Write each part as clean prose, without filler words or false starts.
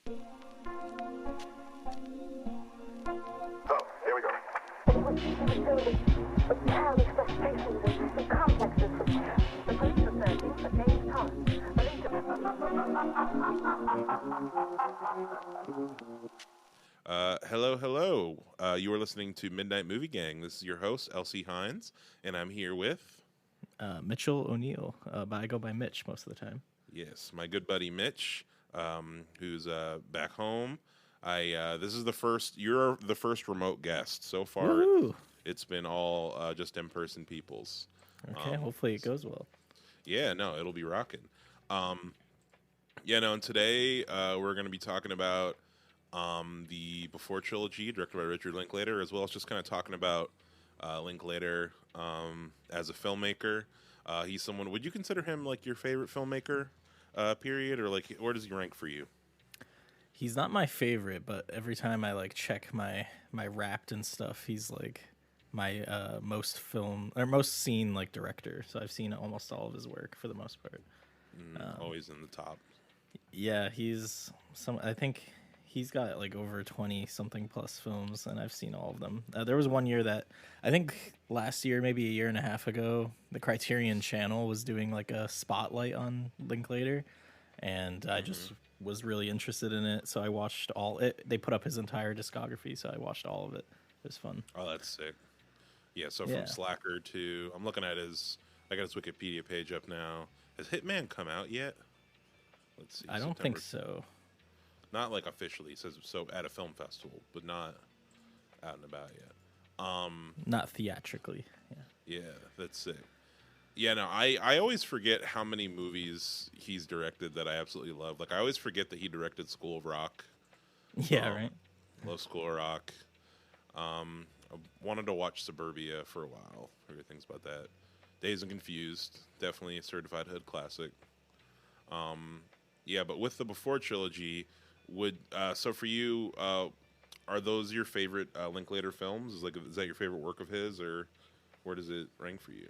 So, here we go. It was filled with childish frustrations and complexes. The police were searching for James Thomas, believed to Hello. You are listening to Midnight Movie Gang. This is your host, Elsie Hines, and I'm here with... Mitchell O'Neill, but I go by Mitch most of the time. Yes, my good buddy Mitch, who's back home. This is the first... You're the first remote guest. So far, Woo! it's been all just in-person peoples. Okay, hopefully it goes well. Yeah, no, it'll be rocking. And today we're going to be talking about the Before Trilogy, directed by Richard Linklater, as well as just kind of talking about Linklater as a filmmaker. He's someone... Would you consider him like your favorite filmmaker, period, or like where does he rank for you? He's not my favorite, but every time I like check my Wrapped and stuff, he's like my most seen like director. So I've seen almost all of his work for the most part. Always in the top. Yeah, I think he's got like over 20 something plus films, and I've seen all of them. There was one year that I think last year, maybe a year and a half ago, the Criterion Channel was doing like a spotlight on Linklater, and I just was really interested in it. So I watched all it. They put up his entire discography, so I watched all of it. It was fun. Oh, that's sick. Yeah, so Yeah. from Slacker to... I'm looking at I got his Wikipedia page up now. Has Hitman come out yet? Let's see. I don't think so. Not like officially. It says so at a film festival, but not out and about yet. Not theatrically. Yeah. Yeah, that's sick. Yeah, no, I always forget how many movies he's directed that I absolutely love. Like, I always forget that he directed School of Rock. Yeah, right. Love School of Rock. I wanted to watch Suburbia for a while. Heard things about that. Dazed and Confused, definitely a certified hood classic. Yeah, but with the Before Trilogy, so for you, are those your favorite Linklater films? Is that your favorite work of his, or where does it rank for you?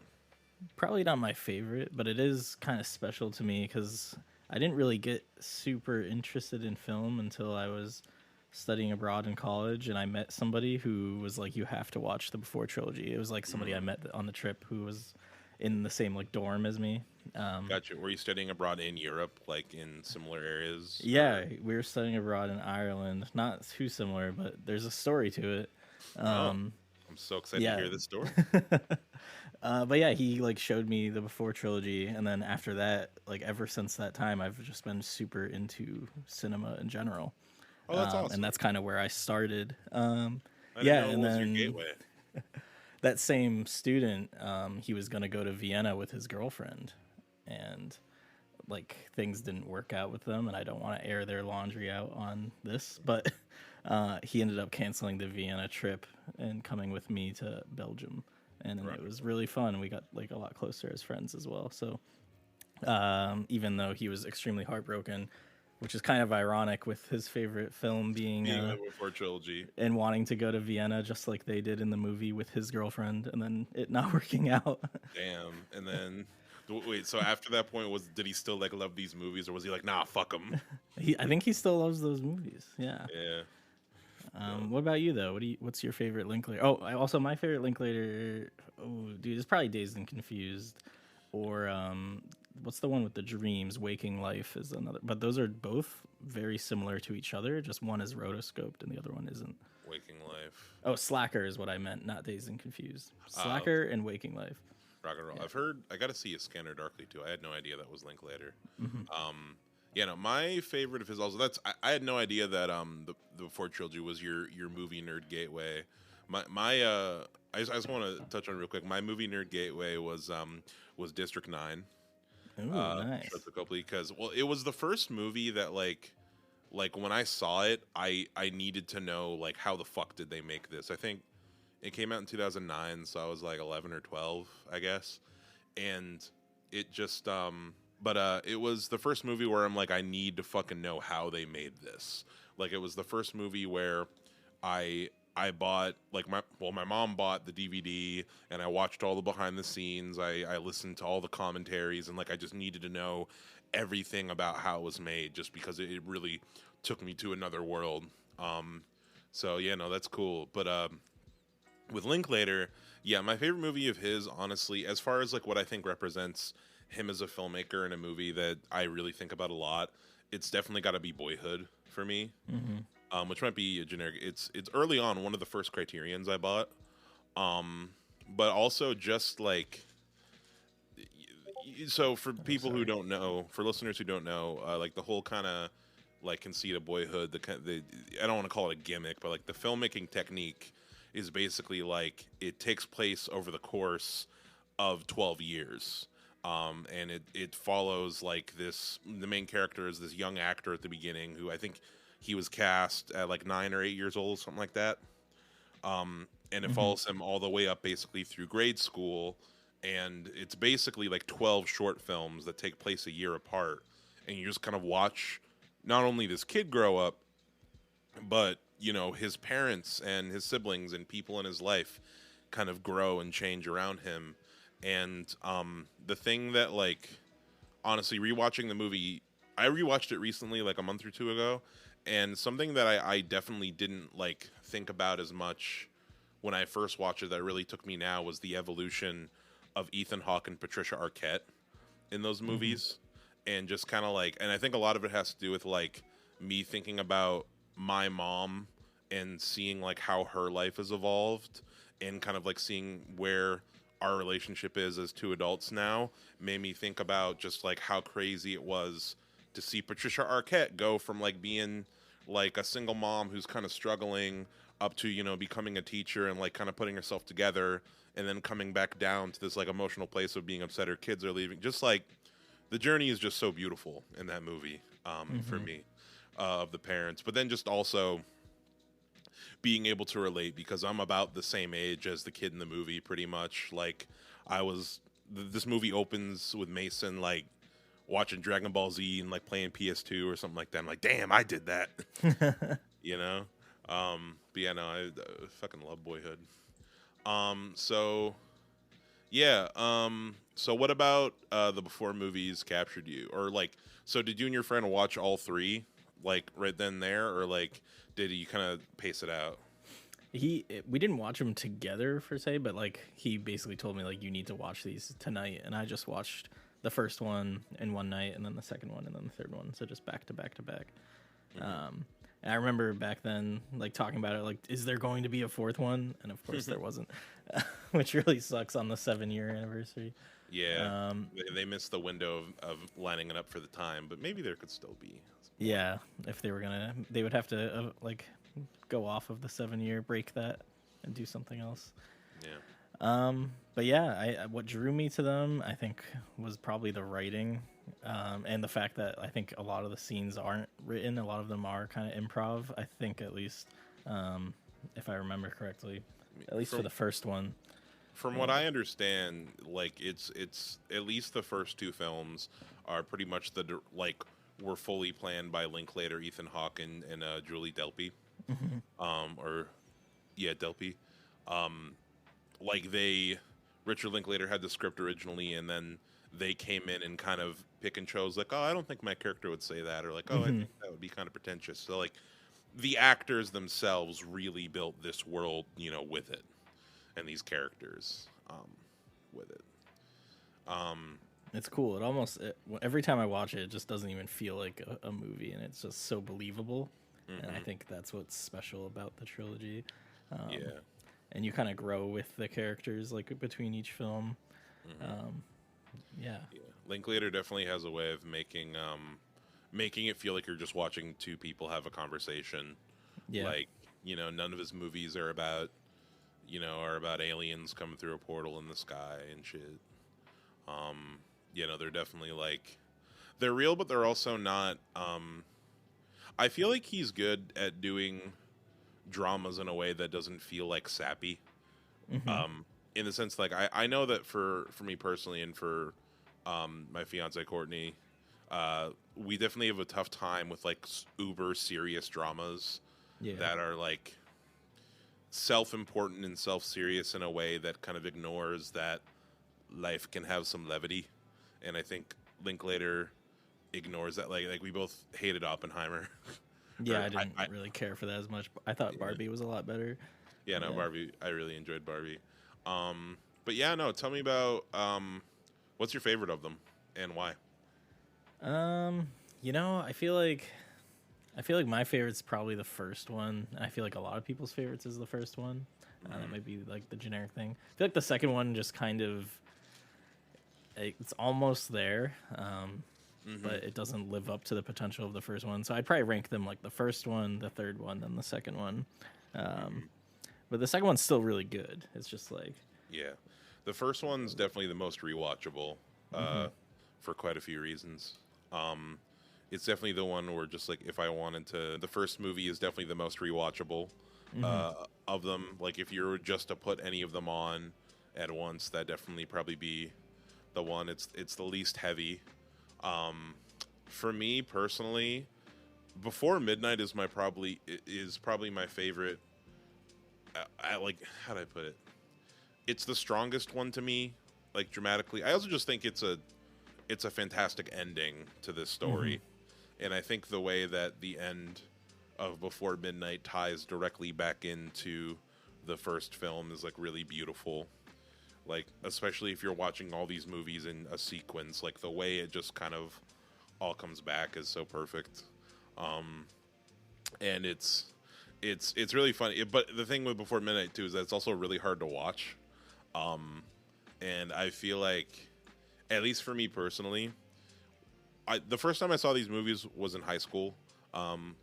Probably not my favorite, but it is kind of special to me because I didn't really get super interested in film until I was studying abroad in college, and I met somebody who was like, you have to watch the Before Trilogy. It was like somebody I met on the trip who was in the same like dorm as me. Gotcha. Were you studying abroad in Europe, like in similar areas? Yeah, we were studying abroad in Ireland. Not too similar, but there's a story to it. I'm so excited to hear this story. But yeah, he like showed me the Before Trilogy, and then after that, like ever since that time, I've just been super into cinema in general. Oh, that's awesome. And that's kind of where I started. I didn't know it was then your gateway. that same student, he was going to go to Vienna with his girlfriend, and like things didn't work out with them, and I don't want to air their laundry out on this, but he ended up canceling the Vienna trip and coming with me to Belgium, and Right. It was really fun. We got like a lot closer as friends as well. So even though he was extremely heartbroken, which is kind of ironic with his favorite film being the Before Trilogy, and wanting to go to Vienna just like they did in the movie with his girlfriend, and then it not working out. damn. And then wait, so after that point, did he still like love these movies, or was he like, nah, fuck them? I think he still loves those movies. Yeah. Yeah. What about you though? What's your favorite Linklater? Oh, also my favorite Linklater. Oh, dude, it's probably Dazed and Confused, or what's the one with the dreams? Waking Life is another. But those are both very similar to each other. Just one is rotoscoped and the other one isn't. Waking Life. Oh, Slacker is what I meant, not Dazed and Confused. Slacker and Waking Life. Rock and roll. Yeah. I got to see A Scanner Darkly too. I had no idea that was Linklater. My favorite of his also. I had no idea that the Before Trilogy was your movie nerd gateway. I just want to touch on it real quick. My movie nerd gateway was District 9. Ooh, nice. Because it was the first movie that like when I saw it, I needed to know like how the fuck did they make this. I think it came out in 2009, so I was like 11 or 12, I guess, and it just it was the first movie where I'm like, I need to fucking know how they made this. Like, it was the first movie where I I bought my mom bought the DVD, and I watched all the behind the scenes. I listened to all the commentaries, and like I just needed to know everything about how it was made, just because it really took me to another world. So yeah, no, that's cool. But with Linklater, yeah, my favorite movie of his, honestly, as far as like what I think represents him as a filmmaker in a movie that I really think about a lot, it's definitely got to be Boyhood for me. Which might be a generic. It's early on, one of the first Criterions I bought. But also just like, so for people who don't know, for listeners who don't know, like the whole kind of like conceit of Boyhood, the I don't want to call it a gimmick, but like the filmmaking technique is basically like it takes place over the course of 12 years. And it follows like this. The main character is this young actor at the beginning who I think he was cast at like 9 or 8 years old, something like that. And it follows him all the way up basically through grade school. And it's basically like 12 short films that take place a year apart. And you just kind of watch not only this kid grow up, but, you know, his parents and his siblings and people in his life kind of grow and change around him. And the thing that, like, honestly, rewatching the movie, I rewatched it recently, like a month or two ago, and something that I definitely didn't, like, think about as much when I first watched it that really took me now was the evolution of Ethan Hawke and Patricia Arquette in those movies. And just kind of, like, and I think a lot of it has to do with, like, me thinking about my mom and seeing, like, how her life has evolved and kind of, like, seeing where our relationship is as two adults now made me think about just like how crazy it was to see Patricia Arquette go from like being like a single mom who's kind of struggling up to, you know, becoming a teacher and like kind of putting herself together and then coming back down to this like emotional place of being upset her kids are leaving. Just like the journey is just so beautiful in that movie for me of the parents, but then just also being able to relate because I'm about the same age as the kid in the movie, pretty much. Like, this movie opens with Mason, like, watching Dragon Ball Z and, like, playing PS2 or something like that. I'm like, damn, I did that. You know? But yeah, no, I fucking love Boyhood. So, yeah, so what about the before movies captured you? Or, like, so did you and your friend watch all three, like, right then and there? Or, like, did you kind of pace it out? We didn't watch them together per se, but like he basically told me like you need to watch these tonight, and I just watched the first one in one night, and then the second one, and then the third one, so just back to back to back. And I remember back then like talking about it, like, is there going to be a fourth one? And of course there wasn't, which really sucks on the 7-year anniversary. Yeah, they missed the window of lining it up for the time, but maybe there could still be. Yeah, if they were gonna, they would have to like go off of the 7-year, break that, and do something else. Yeah. But yeah, what drew me to them, I think, was probably the writing, and the fact that I think a lot of the scenes aren't written. A lot of them are kind of improv. I think at least, if I remember correctly, at least for the first one. From what I understand, like it's at least the first two films are pretty much were fully planned by Linklater, Ethan Hawke, and Julie Delpy. Delpy. Like Richard Linklater had the script originally, and then they came in and kind of pick and chose, like, oh, I don't think my character would say that, or like, oh, I think that would be kind of pretentious. So like, the actors themselves really built this world, you know, with it, and these characters, with it. It's cool. Every time I watch it, it just doesn't even feel like a movie, and it's just so believable. And I think that's what's special about the trilogy. And you kind of grow with the characters, like, between each film. Yeah. Linklater definitely has a way of making it feel like you're just watching two people have a conversation. Yeah. Like, you know, none of his movies are about aliens coming through a portal in the sky and shit. You know, they're definitely like, they're real, but they're also not. I feel like he's good at doing dramas in a way that doesn't feel like sappy. In the sense, like, I know that for me personally and for my fiance Courtney, we definitely have a tough time with like uber serious dramas that are like self-important and self-serious in a way that kind of ignores that life can have some levity. And I think Linklater ignores that. Like we both hated Oppenheimer. Yeah, Or I didn't really care for that as much. I thought Barbie was a lot better. Yeah, no, Yeah. Barbie. I really enjoyed Barbie. But yeah, no. Tell me about what's your favorite of them and why? You know, I feel like my favorite's probably the first one. I feel like a lot of people's favorites is the first one. That might be like the generic thing. I feel like the second one just kind of it's almost there, but it doesn't live up to the potential of the first one. So I'd probably rank them like the first one, the third one, then the second one. But the second one's still really good. It's just like Yeah, the first one's definitely the most rewatchable for quite a few reasons. It's definitely the one where just like if I wanted to, the first movie is definitely the most rewatchable of them. Like if you were just to put any of them on at once, that definitely probably be the one. It's the least heavy. For me personally, Before Midnight is probably my favorite. I like, how do I put it? It's the strongest one to me, like dramatically. I also just think it's a fantastic ending to this story, and I think the way that the end of Before Midnight ties directly back into the first film is like really beautiful. Like especially if you're watching all these movies in a sequence, like the way it just kind of all comes back is so perfect. And it's really funny. But the thing with Before Midnight too is that it's also really hard to watch. And I feel like, at least for me personally, the first time I saw these movies was in high school.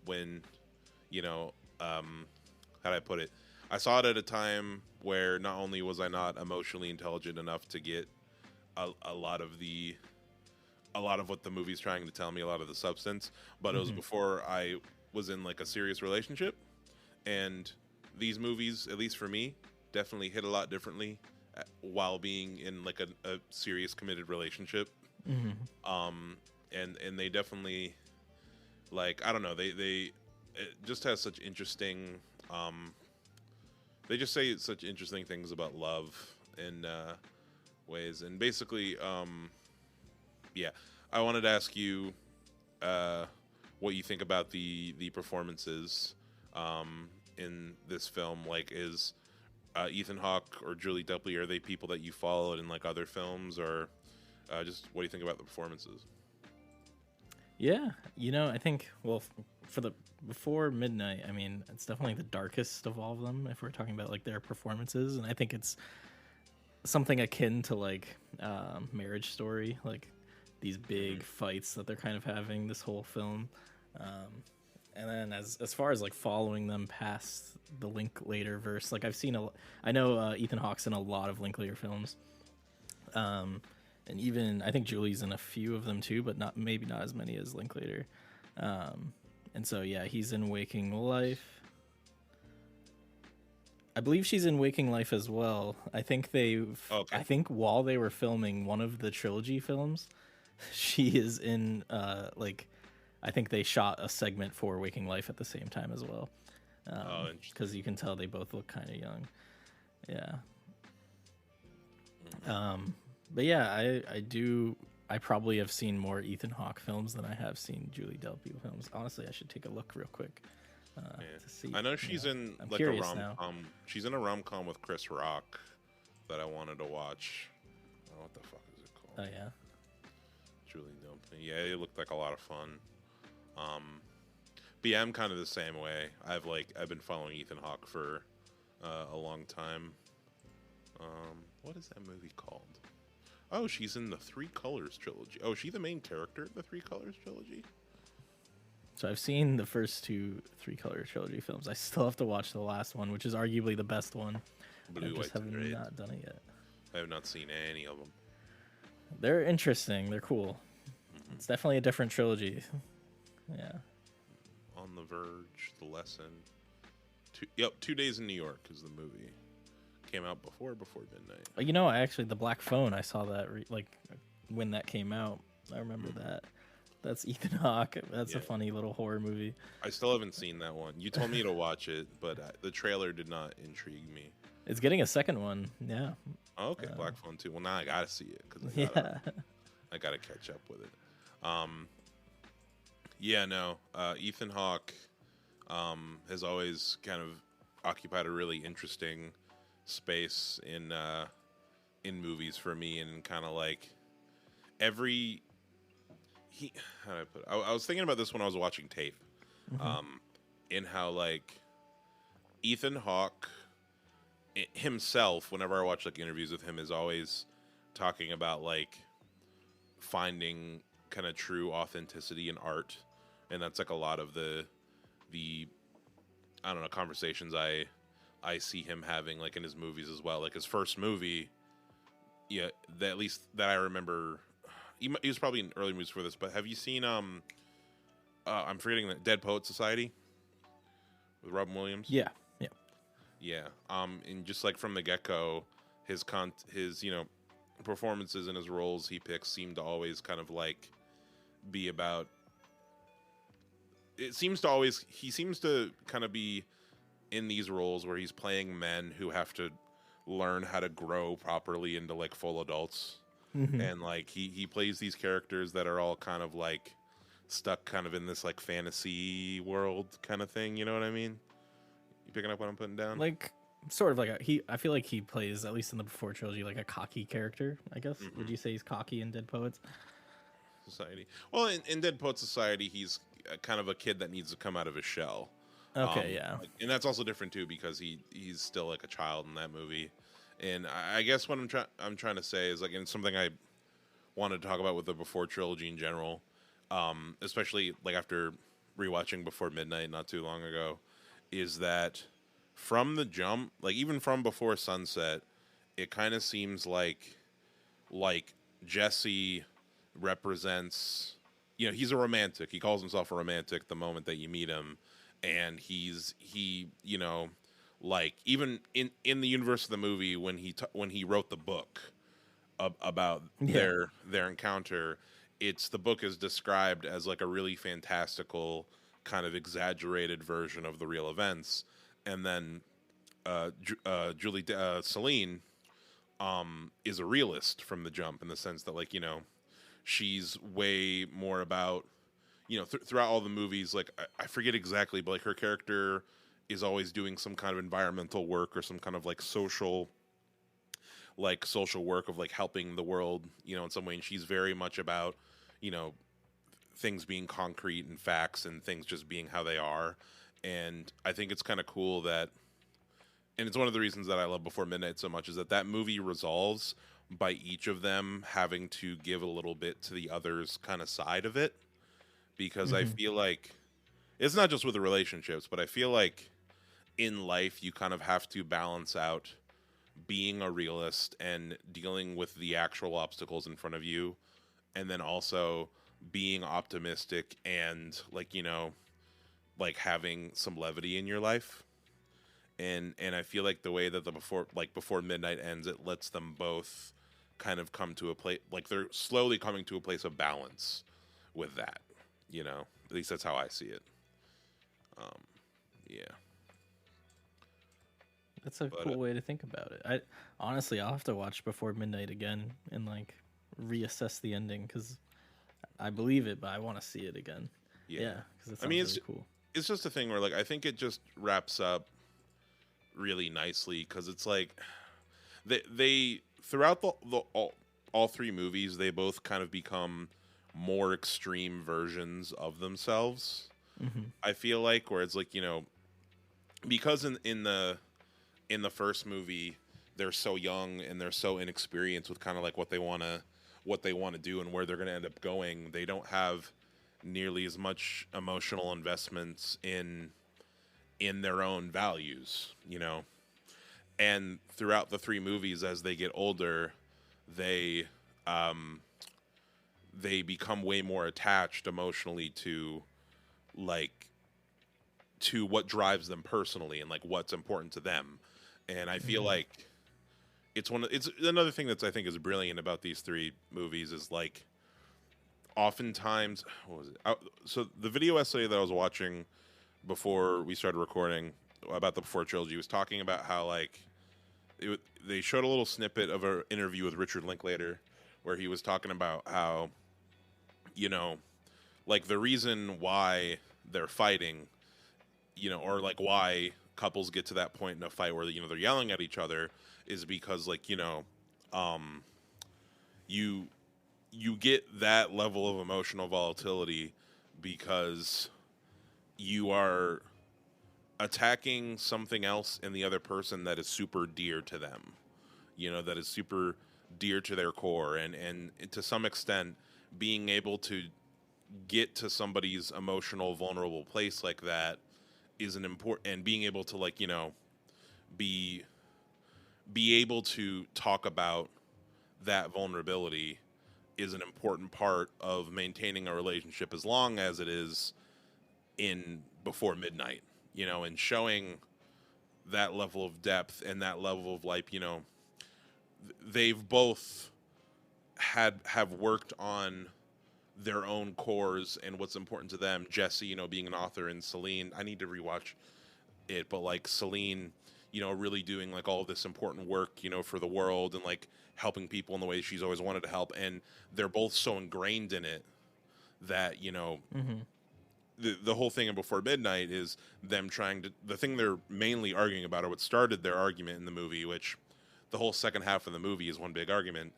When, how do I put it? I saw it at a time where not only was I not emotionally intelligent enough to get a lot of what the movie's trying to tell me, a lot of the substance, but it was before I was in like a serious relationship. And these movies, at least for me, definitely hit a lot differently while being in like a serious committed relationship. And they definitely, like, I don't know, it just has such interesting, they just say such interesting things about love in ways. And basically, yeah, I wanted to ask you what you think about the performances in this film. Like, is Ethan Hawke or Julie Delpy, are they people that you followed in like other films, or just what do you think about the performances? Yeah, I think, well, for the Before Midnight, I mean, it's definitely the darkest of all of them if we're talking about like their performances, and I think it's something akin to like Marriage Story, like these big fights that they're kind of having this whole film. And then as far as like following them past the Linklater verse, like I know Ethan Hawke's in a lot of Linklater films. And even I think Julie's in a few of them too, but maybe not as many as Linklater. And so yeah, he's in Waking Life. I believe she's in Waking Life as well. I think I think while they were filming one of the Trilogy films, she is in I think they shot a segment for Waking Life at the same time as well. Because you can tell they both look kind of young. Yeah. But yeah, I probably have seen more Ethan Hawke films than I have seen Julie Delpy films. Honestly, I should take a look real quick to see. I know she's in I'm like a curious rom-com. now. She's in a rom-com with Chris Rock that I wanted to watch. Oh, what the fuck is it called? Oh yeah. Julie Delpy. Yeah, it looked like a lot of fun. But yeah, I'm kind of the same way. I've been following Ethan Hawke for a long time. What is that movie called? Oh, she's in the Three Colors trilogy. Oh, is she the main character in the Three Colors trilogy? So I've seen the first two Three Color Trilogy films. I still have to watch the last one, which is arguably the best one. Blue, I just White, have and Red. not done it yet. I have not seen any of them. They're interesting. They're cool. It's definitely a different trilogy. Yeah. On the Verge, The Lesson. 2 Days in New York is the movie. Came out before Midnight. I actually, The Black Phone, I saw that when that came out. I remember that. That's Ethan Hawke. That's Yeah. a funny little horror movie. I still haven't seen that one. You told me to watch it, but the trailer did not intrigue me. It's getting a second one. Yeah. Oh, okay, Black Phone 2. Well, now I gotta see it because Yeah. I gotta catch up with it. Yeah, no. Ethan Hawke has always kind of occupied a really interesting space in movies for me, and kind of like how do I put it? I was thinking about this when I was watching tape, in how like Ethan Hawke himself, whenever I watch like interviews with him, is always talking about like finding kind of true authenticity in art, and that's like a lot of the I don't know, conversations I see him having like in his movies as well. Like his first movie, yeah, at least that I remember. He was probably in early movies for this, but have you seen I'm forgetting the Dead Poet Society with Robin Williams? Yeah. Yeah. And just like from the get-go, his performances and his roles he picks seem to always kind of like be about. He seems to kind of be in these roles where he's playing men who have to learn how to grow properly into like full adults. And like he plays these characters that are all kind of like stuck kind of in this like fantasy world kind of thing, you know what I mean? You picking up what I'm putting down? Like sort of like I feel like he plays, at least in the Before trilogy, like a cocky character, I guess. Would you say he's cocky in Dead Poets Society? Well, in Dead Poet Society, he's kind of a kid that needs to come out of his shell. Okay, yeah. And that's also different too because he's still like a child in that movie. And I guess what I'm trying to say is like, and something I wanted to talk about with the Before trilogy in general, especially like after rewatching Before Midnight not too long ago, is that from the jump, like even from Before Sunset, it kind of seems like Jesse represents, he's a romantic. He calls himself a romantic the moment that you meet him, and he like even in the universe of the movie when he wrote the book about their encounter, the book is described as like a really fantastical kind of exaggerated version of the real events, and then Julie Celine is a realist from the jump in the sense that like she's way more about throughout all the movies, like I forget exactly, but like her character is always doing some kind of environmental work or some kind of like social work of like helping the world, in some way. And she's very much about, things being concrete and facts and things just being how they are. And I think it's kind of cool and it's one of the reasons that I love Before Midnight so much, is that movie resolves by each of them having to give a little bit to the other's kind of side of it. Because I feel like it's not just with the relationships, but I feel like in life you kind of have to balance out being a realist and dealing with the actual obstacles in front of you, and then also being optimistic and like having some levity in your life. And I feel like the way that Before Midnight ends, it lets them both kind of come to a place, like they're slowly coming to a place of balance with that. At least that's how I see it. Yeah. That's a cool way to think about it. Honestly, I'll have to watch Before Midnight again and like reassess the ending, because I believe it, but I want to see it again. Yeah, because it's really cool. It's just a thing where like I think it just wraps up really nicely, because it's like they throughout all three movies, they both kind of become more extreme versions of themselves. I feel like, where it's like because in the first movie they're so young and they're so inexperienced with kind of like what they want to do and where they're going to end up going, they don't have nearly as much emotional investments in their own values, and throughout the three movies, as they get older, they become way more attached emotionally to what drives them personally and like what's important to them. And I feel like it's another thing that's I think is brilliant about these three movies is like oftentimes, what was it? So the video essay that I was watching before we started recording about the Before Trilogy was talking about how like they showed a little snippet of an interview with Richard Linklater where he was talking about how, you know, like the reason why they're fighting, you know, or like why couples get to that point in a fight where, you know, they're yelling at each other is because like, you know, you get that level of emotional volatility because you are attacking something else in the other person that is super dear to them, you know, that is super dear to their core. And to some extent, being able to get to somebody's emotional, vulnerable place like that is an important, and being able to like, you know, be able to talk about that vulnerability is an important part of maintaining a relationship as long as it is in Before Midnight, you know, and showing that level of depth and that level of like, you know, they've both have worked on their own cores and what's important to them. Jesse, you know, being an author, and Celine, I need to rewatch it, but like Celine, you know, really doing like all of this important work, you know, for the world and like helping people in the way she's always wanted to help. And they're both so ingrained in it that, you know, the whole thing in Before Midnight is them trying to, the thing they're mainly arguing about, or what started their argument in the movie, which the whole second half of the movie is one big argument,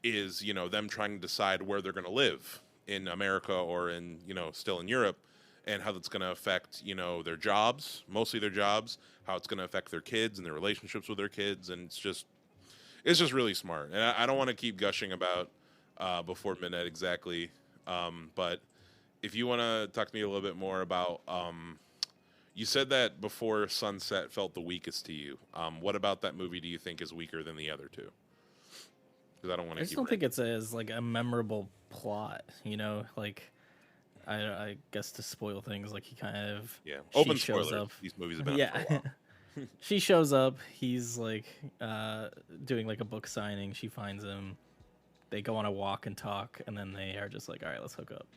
is, you know, them trying to decide where they're going to live in America or in, you know, still in Europe, and how that's going to affect, you know, their jobs, mostly their jobs, how it's going to affect their kids and their relationships with their kids. And it's just really smart. And I don't want to keep gushing about Before Midnight exactly. But if you want to talk to me a little bit more about, you said that Before Sunset felt the weakest to you. What about that movie do you think is weaker than the other two? Because I don't want to. I just don't think it's as like a memorable plot, you know. Like, I guess to spoil things, like he kind of open shows spoilers. up. These movies have been out for a while. She shows up. He's like doing like a book signing. She finds him. They go on a walk and talk, and then they are just like, all right, let's hook up.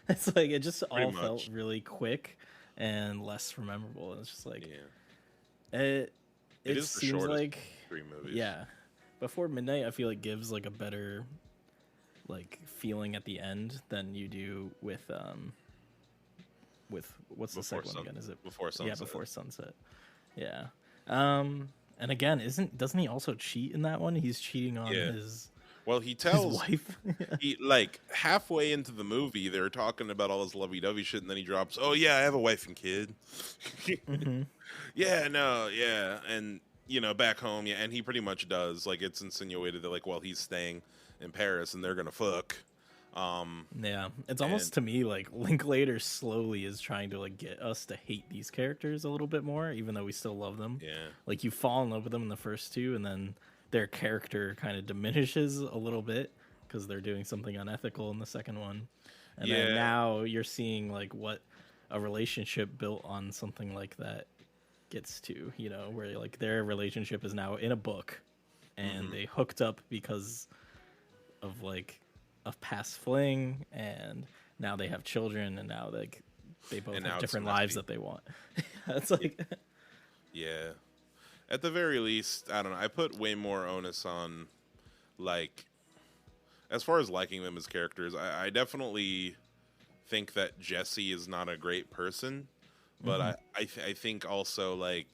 It's like it just all felt really quick and less memorable. It's just like it is seems the shortest like 3 movies. Yeah. Before Midnight, I feel like gives like a better like feeling at the end than you do with what's the second one again? Is it Before Sunset? Yeah, Before Sunset. Yeah. And again, doesn't he also cheat in that one? He's cheating on his Well, he tells his wife. he like halfway into the movie they're talking about all this lovey-dovey shit, and then he drops, "Oh yeah, I have a wife and kid." Yeah, no, yeah, and you know, back home, yeah, and he pretty much does. Like, it's insinuated that like, well, he's staying in Paris and they're gonna fuck. Yeah, it's almost to me like Linklater slowly is trying to like get us to hate these characters a little bit more, even though we still love them. Yeah, like you fall in love with them in the first two, and then their character kind of diminishes a little bit because they're doing something unethical in the second one, and then now you're seeing like what a relationship built on something like that gets to, you know, where like their relationship is now in a book, and they hooked up because of like a past fling, and now they have children, and now like they both have different lives that they want. It's like yeah. At the very least, I don't know. I put way more onus on, like, as far as liking them as characters, I definitely think that Jesse is not a great person, but I think also, like,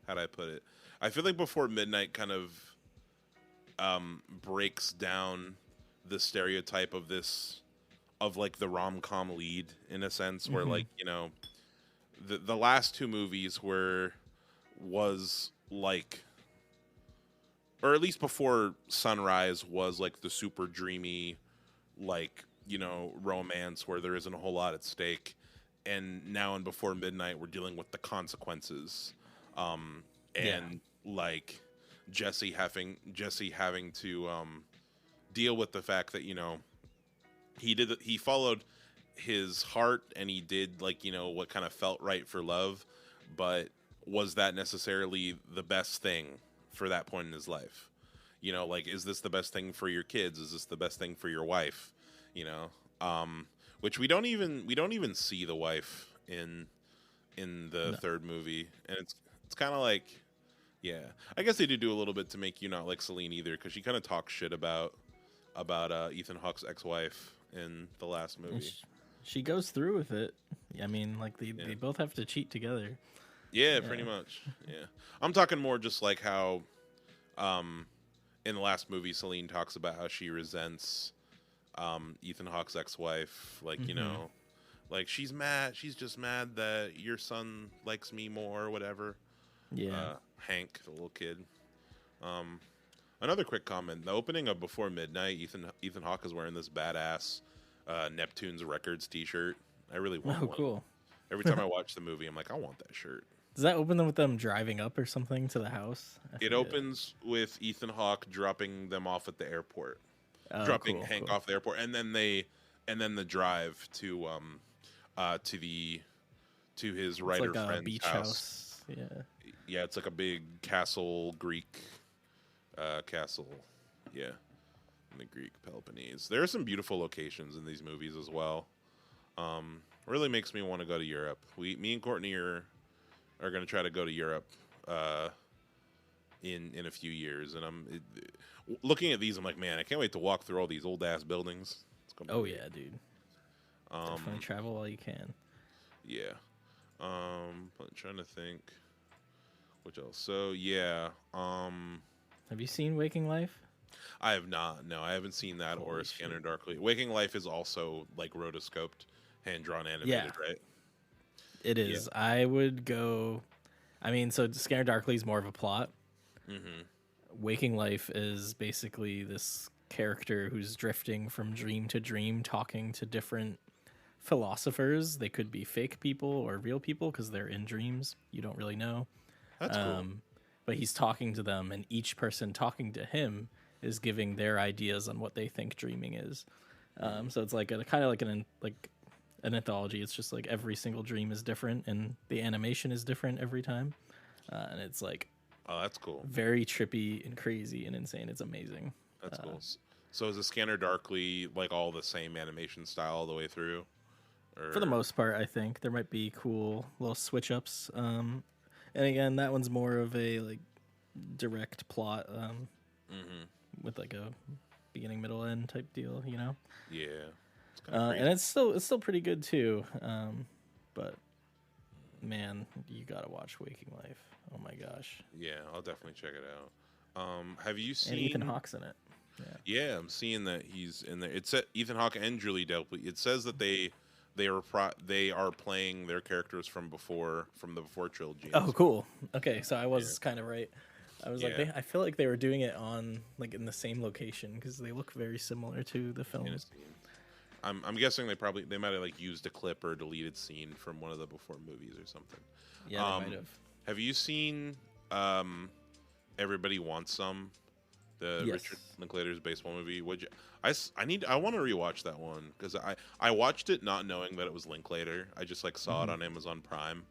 how do I put it? I feel like Before Midnight kind of breaks down the stereotype of this, of like the rom-com lead in a sense, where like, you know, the last 2 movies was like, or at least Before Sunrise was like the super dreamy, like, you know, romance where there isn't a whole lot at stake, and now in Before Midnight we're dealing with the consequences, and like Jesse having to deal with the fact that, you know, he followed his heart and he did, like, you know, what kind of felt right for love, but was that necessarily the best thing for that point in his life? You know, like, is this the best thing for your kids? Is this the best thing for your wife? you know, which we don't even see the wife in the No. third movie, and it's kind of like, yeah, I guess they did do a little bit to make you not like Celine either, because she kind of talks shit about Ethan Hawke's ex-wife in the last And movie. she goes through with it. I mean, like they both have to cheat together. Yeah, pretty much. Yeah, I'm talking more just like how, in the last movie, Celine talks about how she resents Ethan Hawke's ex-wife, like you know, like she's mad. She's just mad that your son likes me more, or whatever. Yeah. Hank, the little kid. Another quick comment: the opening of Before Midnight, Ethan Hawke is wearing this badass Neptune's Records T-shirt. I really want Oh, one. cool. Every time I watch the movie, I'm like, I want that shirt. Does that open with them driving up or something to the house? I It forget. opens with Ethan Hawke dropping them off at the airport, Oh, dropping cool, Hank cool. off the airport, and then the drive to his It's writer like a friend's beach house. Yeah. Yeah, it's like a big castle, Greek castle. Yeah, in the Greek Peloponnese. There are some beautiful locations in these movies as well. Really makes me want to go to Europe. Me and Courtney are going to try to go to Europe in a few years, and looking at these. I'm like, man, I can't wait to walk through all these old ass buildings. It's gonna be Oh great. yeah, dude. Definitely travel while you can. Yeah. I'm trying to think. Which else? So yeah. Have you seen Waking Life? I have not. No, I haven't seen that or Holy Scanner shit. Darkly. Waking Life is also like rotoscoped, hand drawn, animated, right? It is. I would go. I mean, so Scanner Darkly is more of a plot. Mm-hmm. Waking Life is basically this character who's drifting from dream to dream, talking to different philosophers. They could be fake people or real people because they're in dreams. You don't really know. That's cool. But he's talking to them, and each person talking to him is giving their ideas on what they think dreaming is. So it's like a kind of like an anthology. It's just like every single dream is different, and the animation is different every time, and it's like Oh, that's cool. very trippy and crazy and insane. It's amazing. That's cool. So is the Scanner Darkly like all the same animation style all the way through? Or... For the most part, I think there might be cool little switch ups. And again, that one's more of a like direct plot with like a beginning, middle, end type deal, you know. Yeah. It's kind of And it's still pretty good too. But man, you gotta watch Waking Life. Oh my gosh. Yeah, I'll definitely check it out. Have you seen And Ethan Hawke's in it. Yeah, I'm seeing that he's in there. It's Ethan Hawke and Julie Delpy. It says that they are playing their characters from the Before trilogy. Oh, cool. Okay, so I was kind of right. I was Yeah. like, I feel like they were doing it on like in the same location because they look very similar to the film. In a scene. I'm guessing they might have like used a clip or a deleted scene from one of the Before movies or something. Yeah, they might have. Have you seen Everybody Wants Some? The Yes. Richard Linklater's baseball movie. I want to rewatch that one because I watched it not knowing that it was Linklater. I just like saw it on Amazon Prime.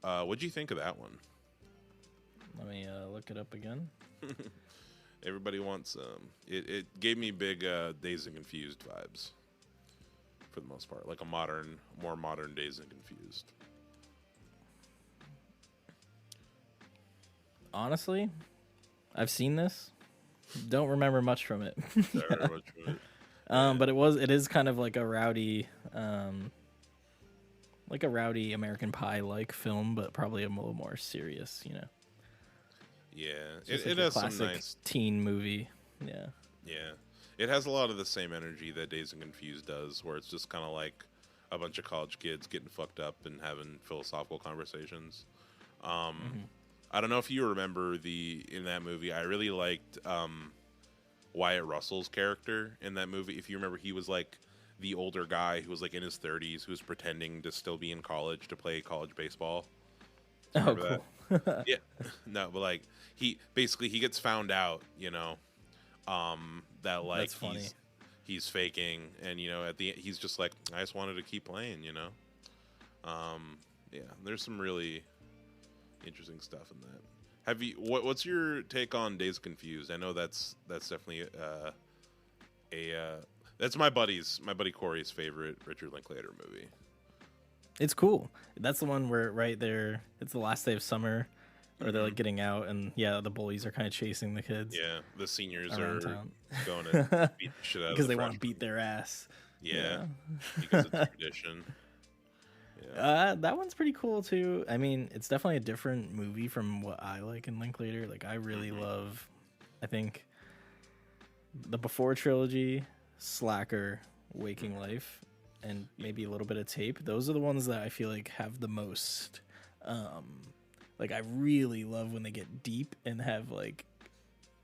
What'd you think of that one? Let me look it up again. Everybody Wants Some. It gave me big Dazed and Confused vibes for the most part, like a more modern Dazed and Confused. Honestly, I've seen this. Don't remember much from it. But it is kind of like a rowdy American Pie like film, but probably a little more serious, you know. Yeah, Just it like a has some classic nice teen movie. Yeah. Yeah, it has a lot of the same energy that Dazed and Confused does, where it's just kind of like a bunch of college kids getting fucked up and having philosophical conversations. I don't know if you remember in that movie. I really liked Wyatt Russell's character in that movie. If you remember, he was like the older guy who was like in his 30s, who was pretending to still be in college to play college baseball. Oh, Remember cool. that? Yeah, no, but like he gets found out, you know, that like That's funny. he's faking, and you know at the end he's just like, I just wanted to keep playing, you know. Yeah, there's some really interesting stuff in that. Have you what's your take on Dazed Confused? I know that's definitely That's my buddy Corey's favorite Richard Linklater movie. It's cool. That's the one where right there, it's the last day of summer, or they're like getting out, and yeah, the bullies are kind of chasing the kids. Yeah, the seniors around are town. going to beat the shit out Because of the they want to freshmen. beat their ass. Yeah, because it's tradition. That one's pretty cool too. I mean, it's definitely a different movie from what I like in Linklater. Like, I really love, I think, the Before trilogy, Slacker, Waking Life, and maybe a little bit of Tape. Those are the ones that I feel like have the most. Like, I really love when they get deep and have like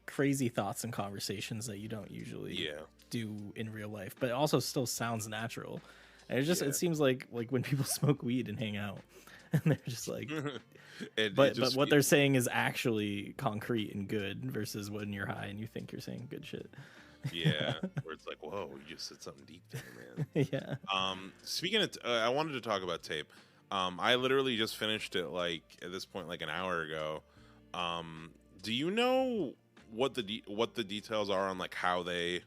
crazy thoughts and conversations that you don't usually do in real life, but it also still sounds natural. And it seems like when people smoke weed and hang out, and they're just like, but what they're saying is actually concrete and good versus when you're high and you think you're saying good shit. Yeah, where it's like, whoa, you just said something deep there, man. Yeah. Speaking of, I wanted to talk about Tape. I literally just finished it like at this point like an hour ago. Do you know what the details are on like how they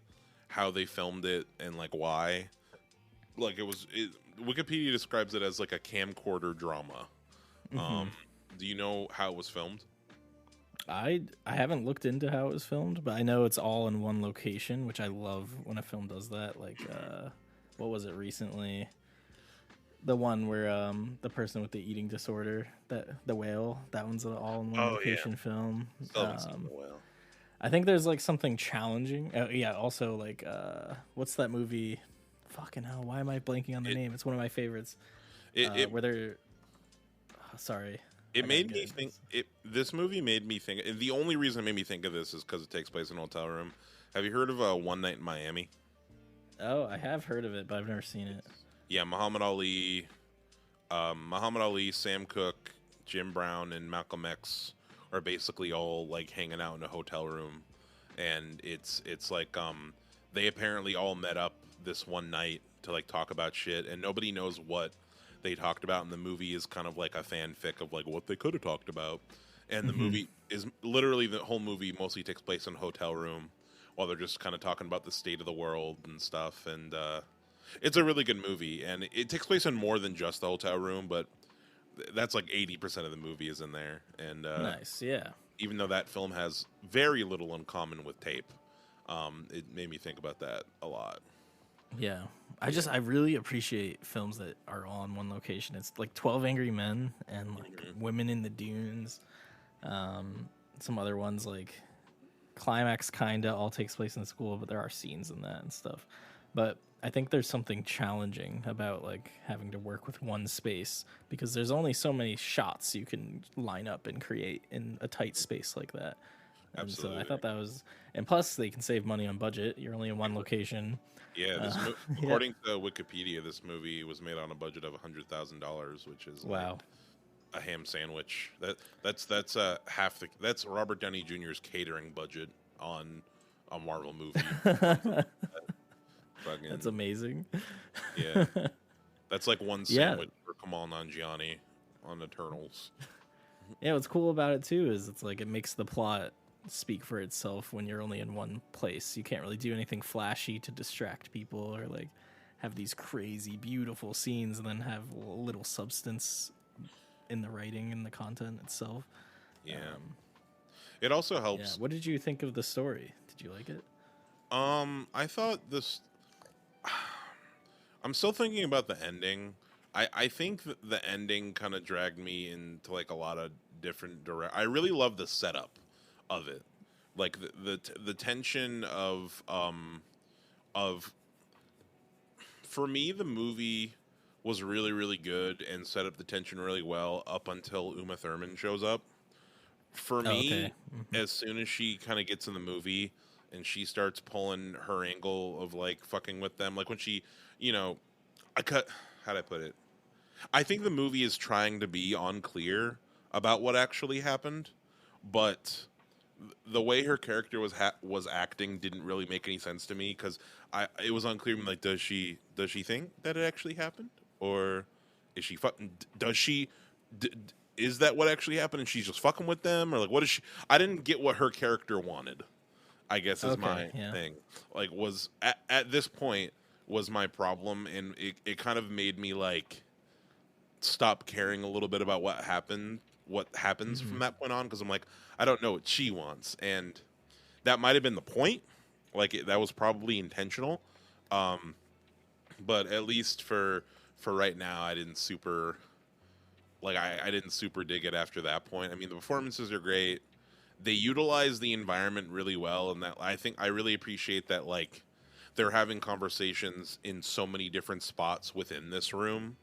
filmed it and like why? Like Wikipedia describes it as like a camcorder drama. Do you know how it was filmed? I haven't looked into how it was filmed, but I know it's all in one location, which I love when a film does that. Like, what was it recently? The one where the person with the eating disorder, the whale, that one's an all in one location film. Still haven't seen the whale. I think there's like something challenging. Yeah, also like what's that movie? Fucking hell, why am I blanking on the name? It's one of my favorites. Where they're sorry. It made me think. This movie made me think. The only reason it made me think of this is because it takes place in a hotel room. Have you heard of One Night in Miami? Oh, I have heard of it, but I've never seen it. Yeah, Muhammad Ali, Sam Cooke, Jim Brown, and Malcolm X are basically all like hanging out in a hotel room, and it's like they apparently all met up this one night to like talk about shit, and nobody knows what they talked about, and the movie is kind of like a fanfic of like what they could have talked about, and the movie is literally the whole movie mostly takes place in a hotel room while they're just kind of talking about the state of the world and stuff, and it's a really good movie, and it takes place in more than just the hotel room, but that's like 80% of the movie is in there, and nice, yeah. Even though that film has very little in common with Tape, it made me think about that a lot. Yeah. I really appreciate films that are all in one location. It's like 12 Angry Men and like Women in the Dunes. Some other ones like Climax kinda all takes place in school, but there are scenes in that and stuff. But I think there's something challenging about like having to work with one space because there's only so many shots you can line up and create in a tight space like that. And Absolutely. so I thought that was, and plus they can save money on budget. You're only in one location. Yeah, according to Wikipedia, this movie was made on a budget of $100,000, which is Wow. like a ham sandwich. That's half that's Robert Downey Jr.'s catering budget on a Marvel movie. Fucking, That's amazing. yeah, that's like one sandwich for Kamal Nanjiani on Eternals. Yeah, what's cool about it too is it's like it makes the plot speak for itself when you're only in one place. You can't really do anything flashy to distract people or like have these crazy beautiful scenes and then have little substance in the writing and the content itself. Yeah. It also helps. Yeah. What did you think of the story? Did you like it? I thought this. I'm still thinking about the ending. I think that the ending kind of dragged me into like a lot of different I really love the setup of it, like the tension of for me the movie was really really good and set up the tension really well up until Uma Thurman shows up. For me, as soon as she kind of gets in the movie and she starts pulling her angle of like fucking with them, like when she, how'd I put it? I think the movie is trying to be unclear about what actually happened, but the way her character was acting didn't really make any sense to me because it was unclear. Like, does she think that it actually happened, or is she fucking? Does she? Is that what actually happened, and she's just fucking with them, or like what is she? I didn't get what her character wanted. I guess is Okay, my yeah. thing. Like was at this point was my problem, and it kind of made me like stop caring a little bit about what happens Hmm. from that point on, because I'm like, I don't know what she wants, and that might have been the point. Like that was probably intentional, um, but at least for right now, I didn't super I didn't super dig it after that point. I mean, the performances are great. They utilize the environment really well, and that I think I really appreciate that. Like they're having conversations in so many different spots within this room.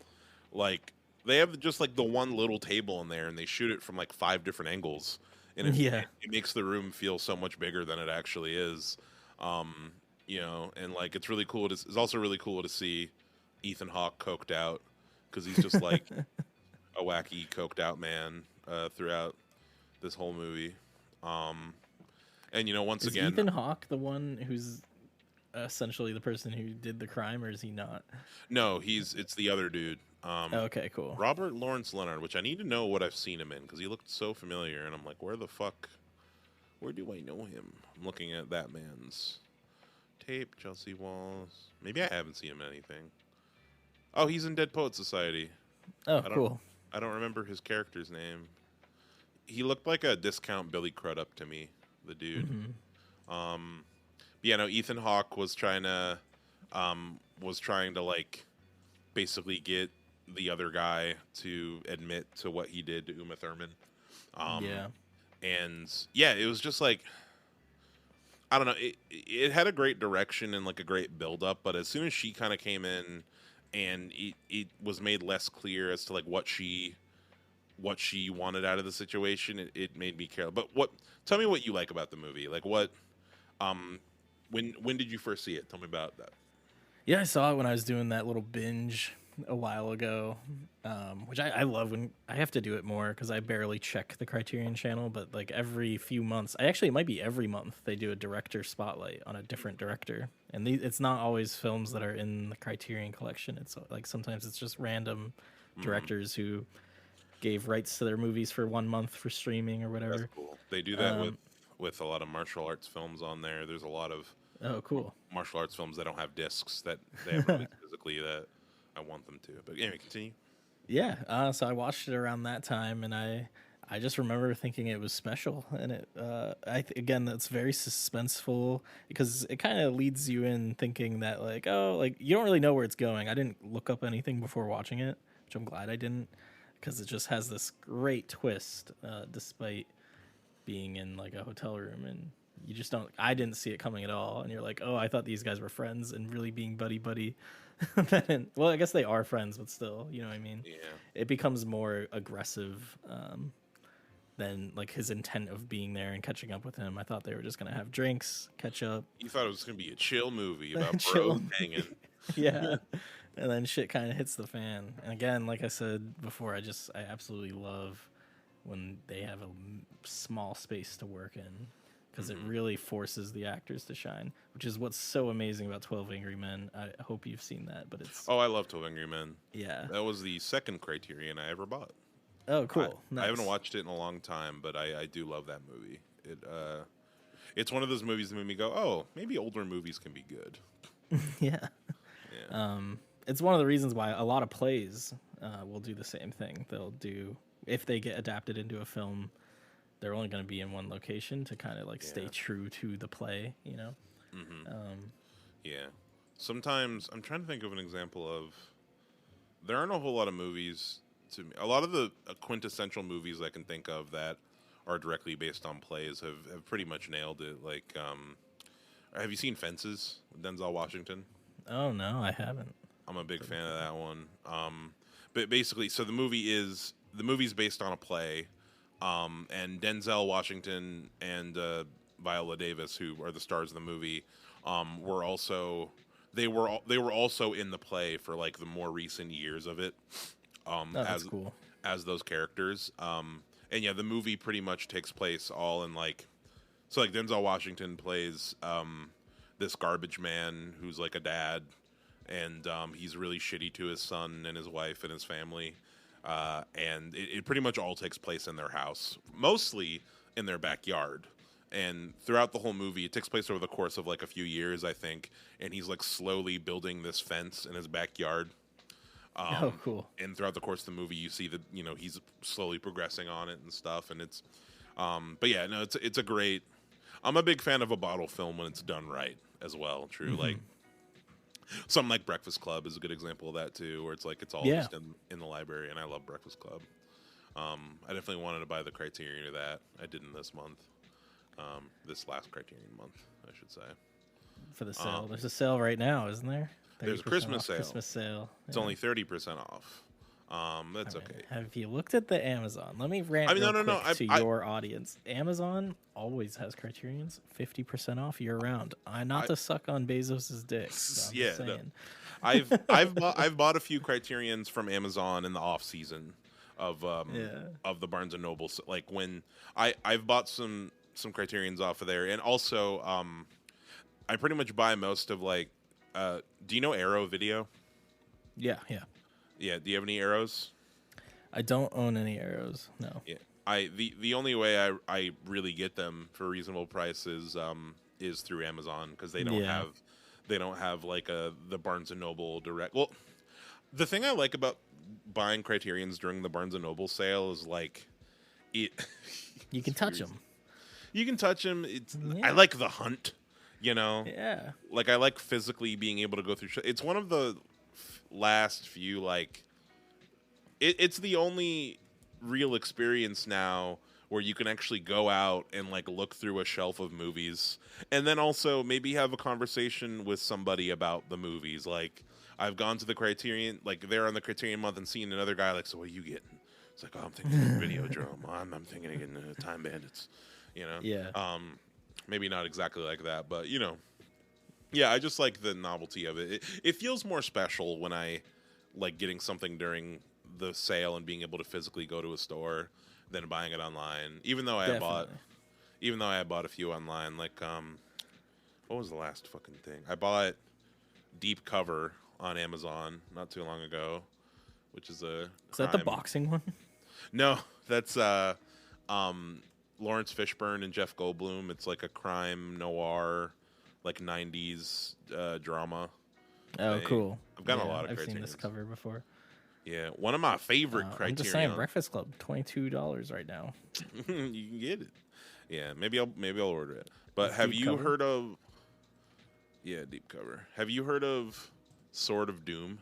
Like they have just like the one little table in there, and they shoot it from like 5 different angles, and Yeah. it makes the room feel so much bigger than it actually is. Um, and like it's really cool. It's also really cool to see Ethan Hawke coked out, because he's just like a wacky coked out man throughout this whole movie. Um, and once Is again, Ethan Hawke the one who's essentially the person who did the crime, or is he not? no, it's the other dude. Okay, cool. Robert Lawrence Leonard, which I need to know what I've seen him in, because he looked so familiar, and I'm like, where do I know him? I'm looking at that man's tape, Chelsea Walls. Maybe I haven't seen him in anything. Oh, he's in Dead Poet Society. Oh, I don't, cool. I don't remember his character's name. He looked like a discount Billy Crudup to me, the dude. Um, yeah, no, Ethan Hawke was trying to like basically get the other guy to admit to what he did to Uma Thurman. Yeah. And yeah, it was just like, I don't know. It had a great direction and like a great build up, but as soon as she kind of came in, and it was made less clear as to like what she wanted out of the situation, it made me care. But tell me what you like about the movie. Like what, when did you first see it? Tell me about that. Yeah, I saw it when I was doing that little binge a while ago, which I love when I have to do it more because I barely check the Criterion channel. But like every few months, it might be every month, they do a director spotlight on a different director, and it's not always films that are in the Criterion collection. It's like sometimes it's just random directors who gave rights to their movies for 1 month for streaming or whatever. That's cool. They do that with a lot of martial arts films on there. There's a lot of Oh, cool. martial arts films that don't have discs that they have released physically that I want them to. But anyway, continue. Yeah, so I watched it around that time, and I just remember thinking it was special, and again, that's very suspenseful because it kind of leads you in thinking that like, oh, like you don't really know where it's going. I didn't look up anything before watching it, which I'm glad I didn't, because it just has this great twist, despite being in like a hotel room, and you just don't. I didn't see it coming at all, and you're like, oh, I thought these guys were friends and really being buddy buddy. Well, I guess they are friends, but still, you know what I mean? Yeah. It becomes more aggressive than like his intent of being there and catching up with him. I thought they were just gonna have drinks, catch up. You thought it was going to be a chill movie about Chill. bros hanging. Yeah. And then shit kind of hits the fan. And again, like I said before, I absolutely love when they have a small space to work in, because it really forces the actors to shine, which is what's so amazing about 12 Angry Men. I hope you've seen that, but it's... Oh, I love 12 Angry Men. Yeah. That was the second Criterion I ever bought. Oh, cool. I haven't Nice. watched it in a long time, but I do love that movie. It's one of those movies that made me go, oh, maybe older movies can be good. Yeah. Yeah. It's one of the reasons why a lot of plays will do the same thing. They'll do, if they get adapted into a film, they're only going to be in one location to kind of like stay true to the play, you know? Yeah. Sometimes I'm trying to think of an example of. There aren't a whole lot of movies to me. A lot of the quintessential movies I can think of that are directly based on plays have pretty much nailed it. Like, have you seen Fences with Denzel Washington? Oh, no, I haven't. I'm a big fan of that one. But basically, so the movie's based on a play, and Denzel Washington and Viola Davis, who are the stars of the movie, were also in the play for like the more recent years of it. That's cool. As those characters. And yeah, the movie pretty much takes place all in like, so like Denzel Washington plays this garbage man who's like a dad, and he's really shitty to his son and his wife and his family. And it pretty much all takes place in their house, mostly in their backyard. And throughout the whole movie, it takes place over the course of like a few years, I think. And he's like slowly building this fence in his backyard. Oh, cool. And throughout the course of the movie, you see that, you know, he's slowly progressing on it and stuff. And it's, but yeah, no, it's a great. I'm a big fan of a bottle film when it's done right as well. True, Mm-hmm. like something like Breakfast Club is a good example of that too, where it's like it's all Yeah. just in the library, and I love Breakfast Club. I definitely wanted to buy the Criterion of that. I didn't this month. This last Criterion month, I should say. For the sale. There's a sale right now, isn't there? There's a 30% Christmas off sale. Christmas sale. It's only 30% off. That's okay. Have you looked at the Amazon? Let me rant I mean, real no. quick to your audience. Amazon always has Criterions 50% off year round. Not to suck on Bezos's dick. But I'm just no. saying. I've bought a few Criterions from Amazon in the off season of the Barnes and Noble. Like when I've bought some Criterions off of there, and also I pretty much buy most of like. Do you know Arrow Video? Yeah. Yeah. Do you have any Arrows? I don't own any Arrows. No. Yeah. The only way I really get them for reasonable prices is through Amazon, because they don't have like the Barnes and Noble direct. Well, the thing I like about buying Criterions during the Barnes and Noble sale is like it. You can touch them. You can touch them. I like the hunt. You know. Yeah. Like I like physically being able to go through. It's one of the last few like. It's the only real experience now where you can actually go out and like look through a shelf of movies, and then also maybe have a conversation with somebody about the movies. Like I've gone to the Criterion, like they're on the Criterion month, and seen another guy like, so what are you getting? It's like, oh, I'm thinking of Videodrome. I'm thinking of getting Time Bandits. You know. Yeah. Maybe not exactly like that, but you know. Yeah, I just like the novelty of it. It feels more special when I like getting something during the sale and being able to physically go to a store than buying it online. Even though I had bought a few online, like what was the last fucking thing? I bought Deep Cover on Amazon not too long ago, which is a Is that the boxing one? No, that's Lawrence Fishburne and Jeff Goldblum. It's like a crime noir, like 90s drama. Oh, cool. I've gotten a lot of I've Criterions. seen this cover before. Yeah, one of my favorite Criterion. I'm just saying, Breakfast Club, $22 right now. You can get it. Yeah, maybe I'll order it. But It's have Deep you Cover? heard of? Yeah, Deep Cover. Have you heard of Sword of Doom?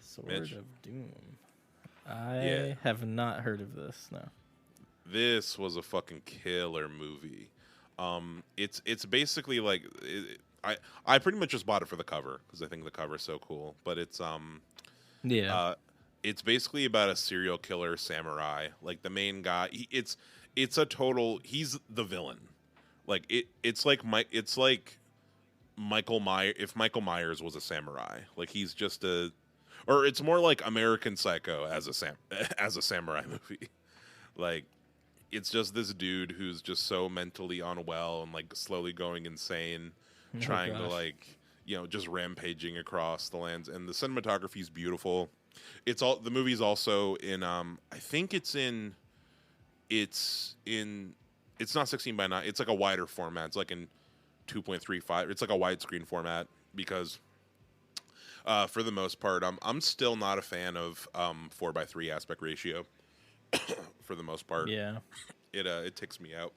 Sword Mitch? of Doom. I have not heard of this. No. This was a fucking killer movie. It's basically like I pretty much just bought it for the cover because I think the cover is so cool. But it's it's basically about a serial killer samurai. Like the main guy, he's the villain. Like it's like Michael Myers, if Michael Myers was a samurai. Like he's just or it's more like American Psycho as a samurai movie. Like it's just this dude who's just so mentally unwell and like slowly going insane, trying to like, you know, just rampaging across the lands. And the cinematography is beautiful. The movie's also in I think it's not 16:9. It's like a wider format. It's like in 2.35. It's like a widescreen format because for the most part, I'm still not a fan of 4:3 aspect ratio. For the most part, Yeah. It ticks me out.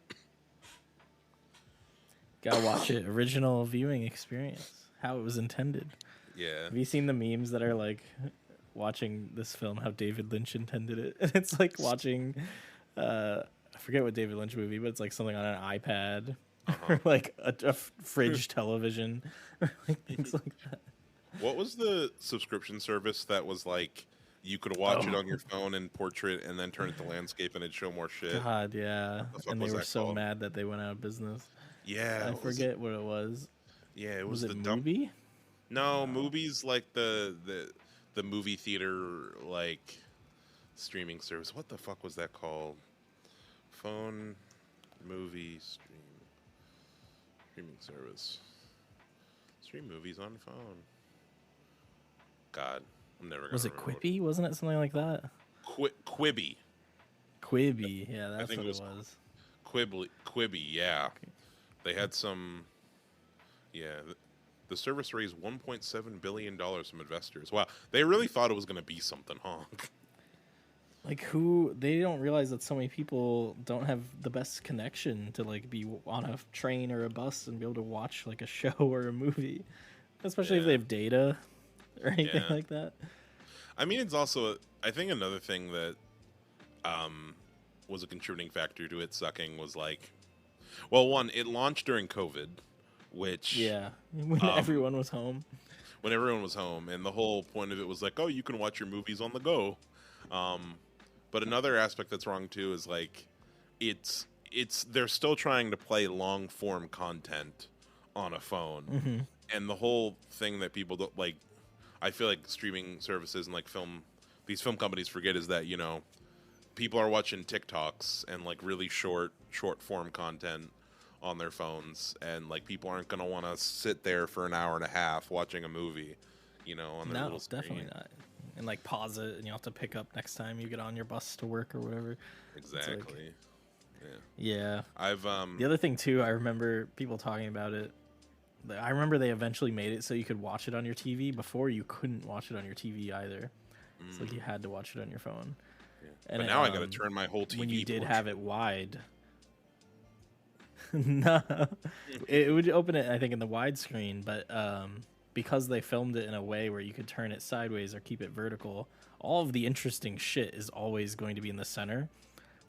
Gotta watch it. Original viewing experience. How it was intended. Yeah, Have you seen the memes that are like watching this film how David Lynch intended it? And it's like watching I forget what David Lynch movie, but it's like something on an iPad or like a fridge television or like things like that. What was the subscription service that was like you could watch it on your phone in portrait and then turn it to landscape and it'd show more shit? God, yeah. What the fuck And they was were that so called? mad that they went out of business. Yeah, I forget what it was. Yeah, it Was was it the dump. Mubi? No, Mubi's like the movie theater like streaming service. What the fuck was that called? Phone movie streaming service. Stream movies on phone. God, I'm never gonna Was it remember. Quippy? Wasn't it something like that? Quibi. Quibi. Yeah, I that's think what it it was was. Quibi, yeah. They had some, yeah. The service raised $1.7 billion from investors. Wow, they really thought it was going to be something, huh? Like who they don't realize that so many people don't have the best connection to like be on a train or a bus and be able to watch like a show or a movie, especially if they Yeah, have data or anything yeah. like that. I mean, it's also, I think another thing that um, was a contributing factor to it sucking was like, well, one, it launched during COVID, which Yeah, when um, everyone was home. when everyone was home, and the whole point of it was like, oh, you can watch your movies on the go. Um, but another aspect that's wrong too is like, it's they're still trying to play long form content on a phone, Hmm. and the whole thing that people don't like. I feel like streaming services and like these film companies forget is that people are watching TikToks and like really short form content on their phones, and like people aren't gonna want to sit there for an hour and a half watching a movie, on their No, little screen. definitely not. And like pause it, and you have to pick up next time you get on your bus to work or whatever. It's like, Exactly. Yeah. yeah. I've The other thing too, I remember people talking about it. I remember they eventually made it so you could watch it on your TV. Before you couldn't watch it on your TV either. It's like you had to watch it on your phone. yeah. And But now I got to turn my whole TV when you did portion. have it wide. No, it would open it, I think, in the widescreen, but because they filmed it in a way where you could turn it sideways or keep it vertical, all of the interesting shit is always going to be in the center,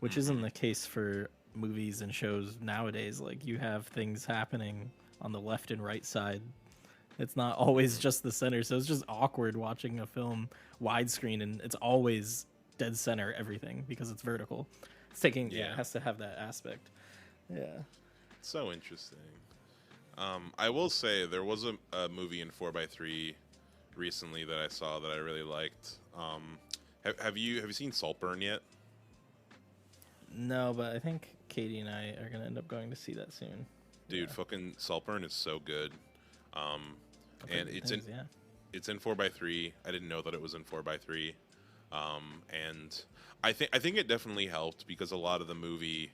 which isn't the case for movies and shows nowadays. Like you have things happening on the left and right side. It's not always just the center, so it's just awkward watching a film widescreen and it's always dead center everything because it's vertical. It's taking it has to have that aspect. Yeah. So interesting. I will say there was a movie in 4x3 recently that I saw that I really liked. Have you seen Saltburn yet? No, but I think Katie and I are gonna end up going to see that soon. Dude, fucking Saltburn is so good. And it's Things, it's in 4x3. I didn't know that it was in 4x3. And I think it definitely helped because a lot of the movie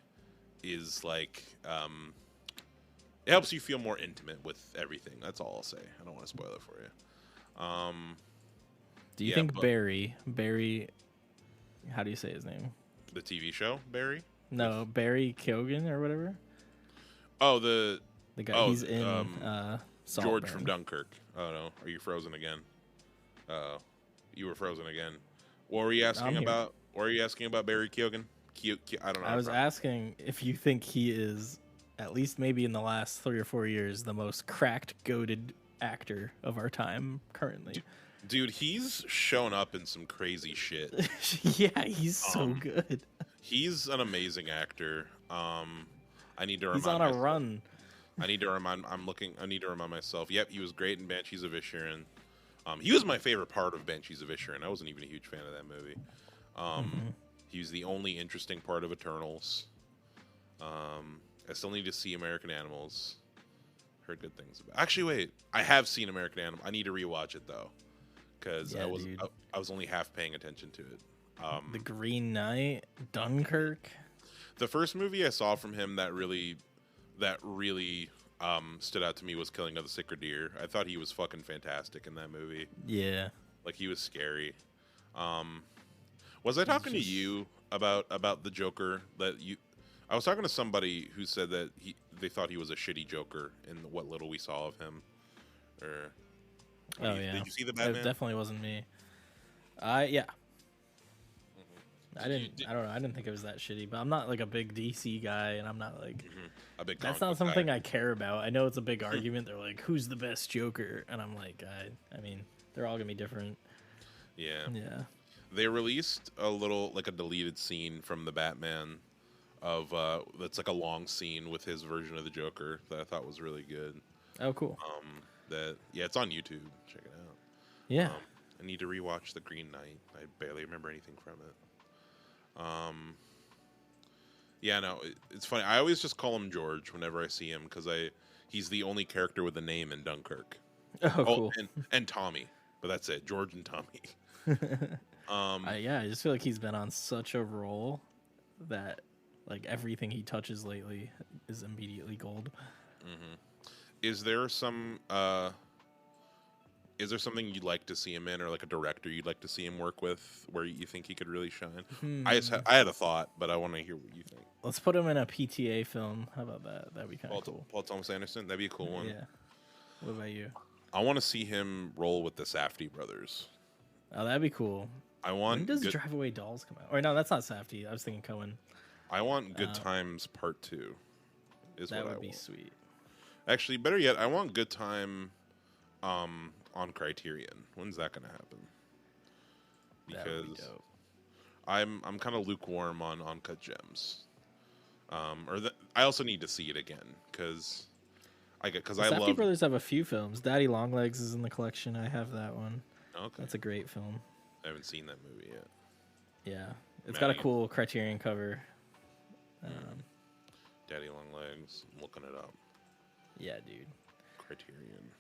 is like it helps you feel more intimate with everything. That's all I'll say. I don't want to spoil it for you. Do you think Barry, how do you say his name? The TV show Barry? No, Barry Keoghan or whatever. Oh, the guy he's in George Saltburn. from Dunkirk. Oh no, are you frozen again? You were frozen again. What were you asking about? What were you asking about Barry Keoghan? I don't know. I was asking if you think he is, at least maybe in the last 3 or 4 years, the most cracked, goated actor of our time currently. Dude, he's shown up in some crazy shit. Yeah, he's so good. He's an amazing actor. I need to remind He's on a myself. run. I need to remind myself. Yep, he was great in Banshees of Inisherin. He was my favorite part of Banshees of Inisherin. I wasn't even a huge fan of that movie. He was the only interesting part of Eternals. I still need to see American Animals. Heard good things about. Actually, wait, I have seen American Animal. I need to rewatch it though, because I was only half paying attention to it. The Green Knight, Dunkirk. The first movie I saw from him that really stood out to me was Killing of the Sacred Deer. I thought he was fucking fantastic in that movie. Yeah. Like he was scary. Was I talking to you about the Joker that you? I was talking to somebody who said that they thought he was a shitty Joker in what little we saw of him. Or did you see the Batman? It definitely wasn't me. Yeah. I don't know. I didn't think it was that shitty, but I'm not like a big DC guy, and I'm not like a big. That's not something I care about. I know it's a big argument. They're like, "Who's the best Joker?" And I'm like, I mean, they're all gonna be different. Yeah. Yeah. They released a little like a deleted scene from the Batman of that's like a long scene with his version of the Joker that I thought was really good. Oh, cool. It's on YouTube. Check it out. Yeah. I need to rewatch The Green Knight. I barely remember anything from it. Yeah, no, it's funny. I always just call him George whenever I see him because he's the only character with a name in Dunkirk. Oh, cool. And Tommy, but that's it. George and Tommy. Yeah, I just feel like he's been on such a roll that like everything he touches lately is immediately gold. Is there some is there something you'd like to see him in, or like a director you'd like to see him work with, where you think he could really shine? I had a thought, but I want to hear what you think. Let's put him in a PTA film. How about that? That'd be kind of cool. Paul Thomas Anderson, that'd be a cool one. Yeah. What about you? I want to see him roll with the Safdie brothers. Oh, that'd be cool. I want. When does Drive Away Dolls come out? Or no, that's not Safdie. I was thinking Cohen. I want Good Times Part 2. That would be sweet. Actually, better yet, I want Good Time on Criterion. When's that going to happen? Because I'm kind of lukewarm on Uncut Gems. I also need to see it again because I Safdie brothers have a few films. Daddy Longlegs is in the collection. I have that one. Okay, that's a great film. I haven't seen that movie yet. Yeah, it's got a cool Criterion cover. Daddy Longlegs. I'm looking it up. Yeah, dude. Criterion.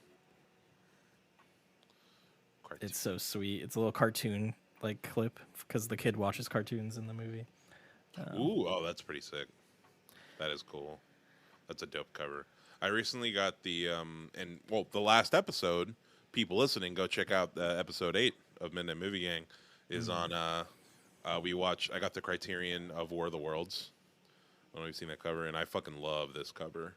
It's so sweet. It's a little cartoon like clip because the kid watches cartoons in the movie. That's pretty sick. That is cool. That's a dope cover. I recently got the last episode. People listening, go check out episode 8 of Midnight Movie Gang. Is on. I got the Criterion of War of the Worlds. I don't know if you've seen that cover, and I fucking love this cover.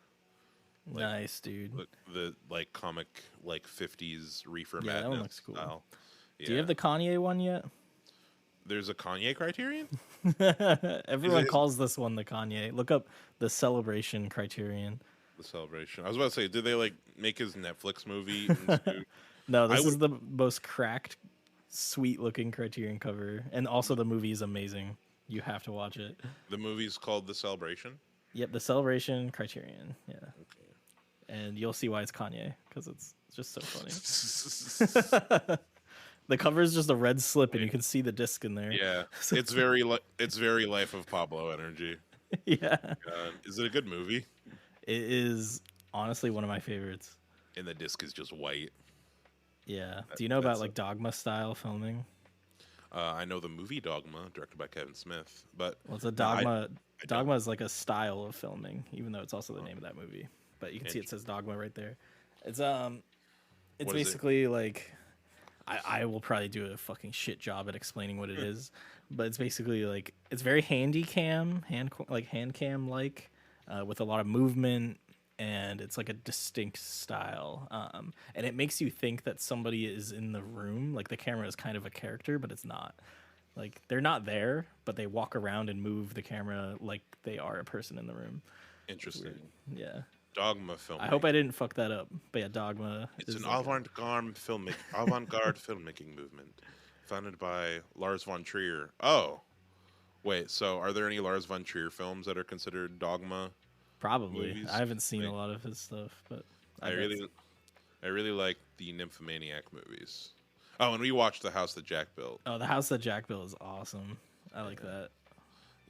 Like, nice, dude. The like comic 50s reefer madness that one looks cool. style. Yeah. Do you have the Kanye one yet? There's a Kanye Criterion? Everyone calls this one the Kanye. Look up the Celebration Criterion. The Celebration. I was about to say, did they like make his Netflix movie? No, this is the most cracked, sweet-looking Criterion cover, and also the movie is amazing. You have to watch it. The movie's called The Celebration? Yep, The Celebration Criterion. Yeah. Okay. And you'll see why it's Kanye, because it's just so funny. The cover is just a red slip, and you can see the disc in there. Yeah, it's very Life of Pablo energy. Yeah. Is it a good movie? It is honestly one of my favorites. And the disc is just white. Yeah. Do you know about like Dogma style filming? I know the movie Dogma, directed by Kevin Smith, but it's a Dogma. Dogma is like a style of filming, even though it's also the name of that movie. But you can see it says Dogma right there. It's basically like I will probably do a fucking shit job at explaining what it is, but it's basically like it's very hand cam with a lot of movement, and it's like a distinct style, and it makes you think that somebody is in the room, like the camera is kind of a character, but it's not. Like they're not there, but they walk around and move the camera like they are a person in the room. Interesting. Yeah. Dogma film. I hope I didn't fuck that up, but yeah, Dogma. It's an avant-garde filmmaking movement founded by Lars von Trier. Oh, wait. So, are there any Lars von Trier films that are considered Dogma? Probably. Movies? I haven't seen a lot of his stuff, but I really like the Nymphomaniac movies. Oh, and we watched The House That Jack Built. Oh, The House That Jack Built is awesome. I like that.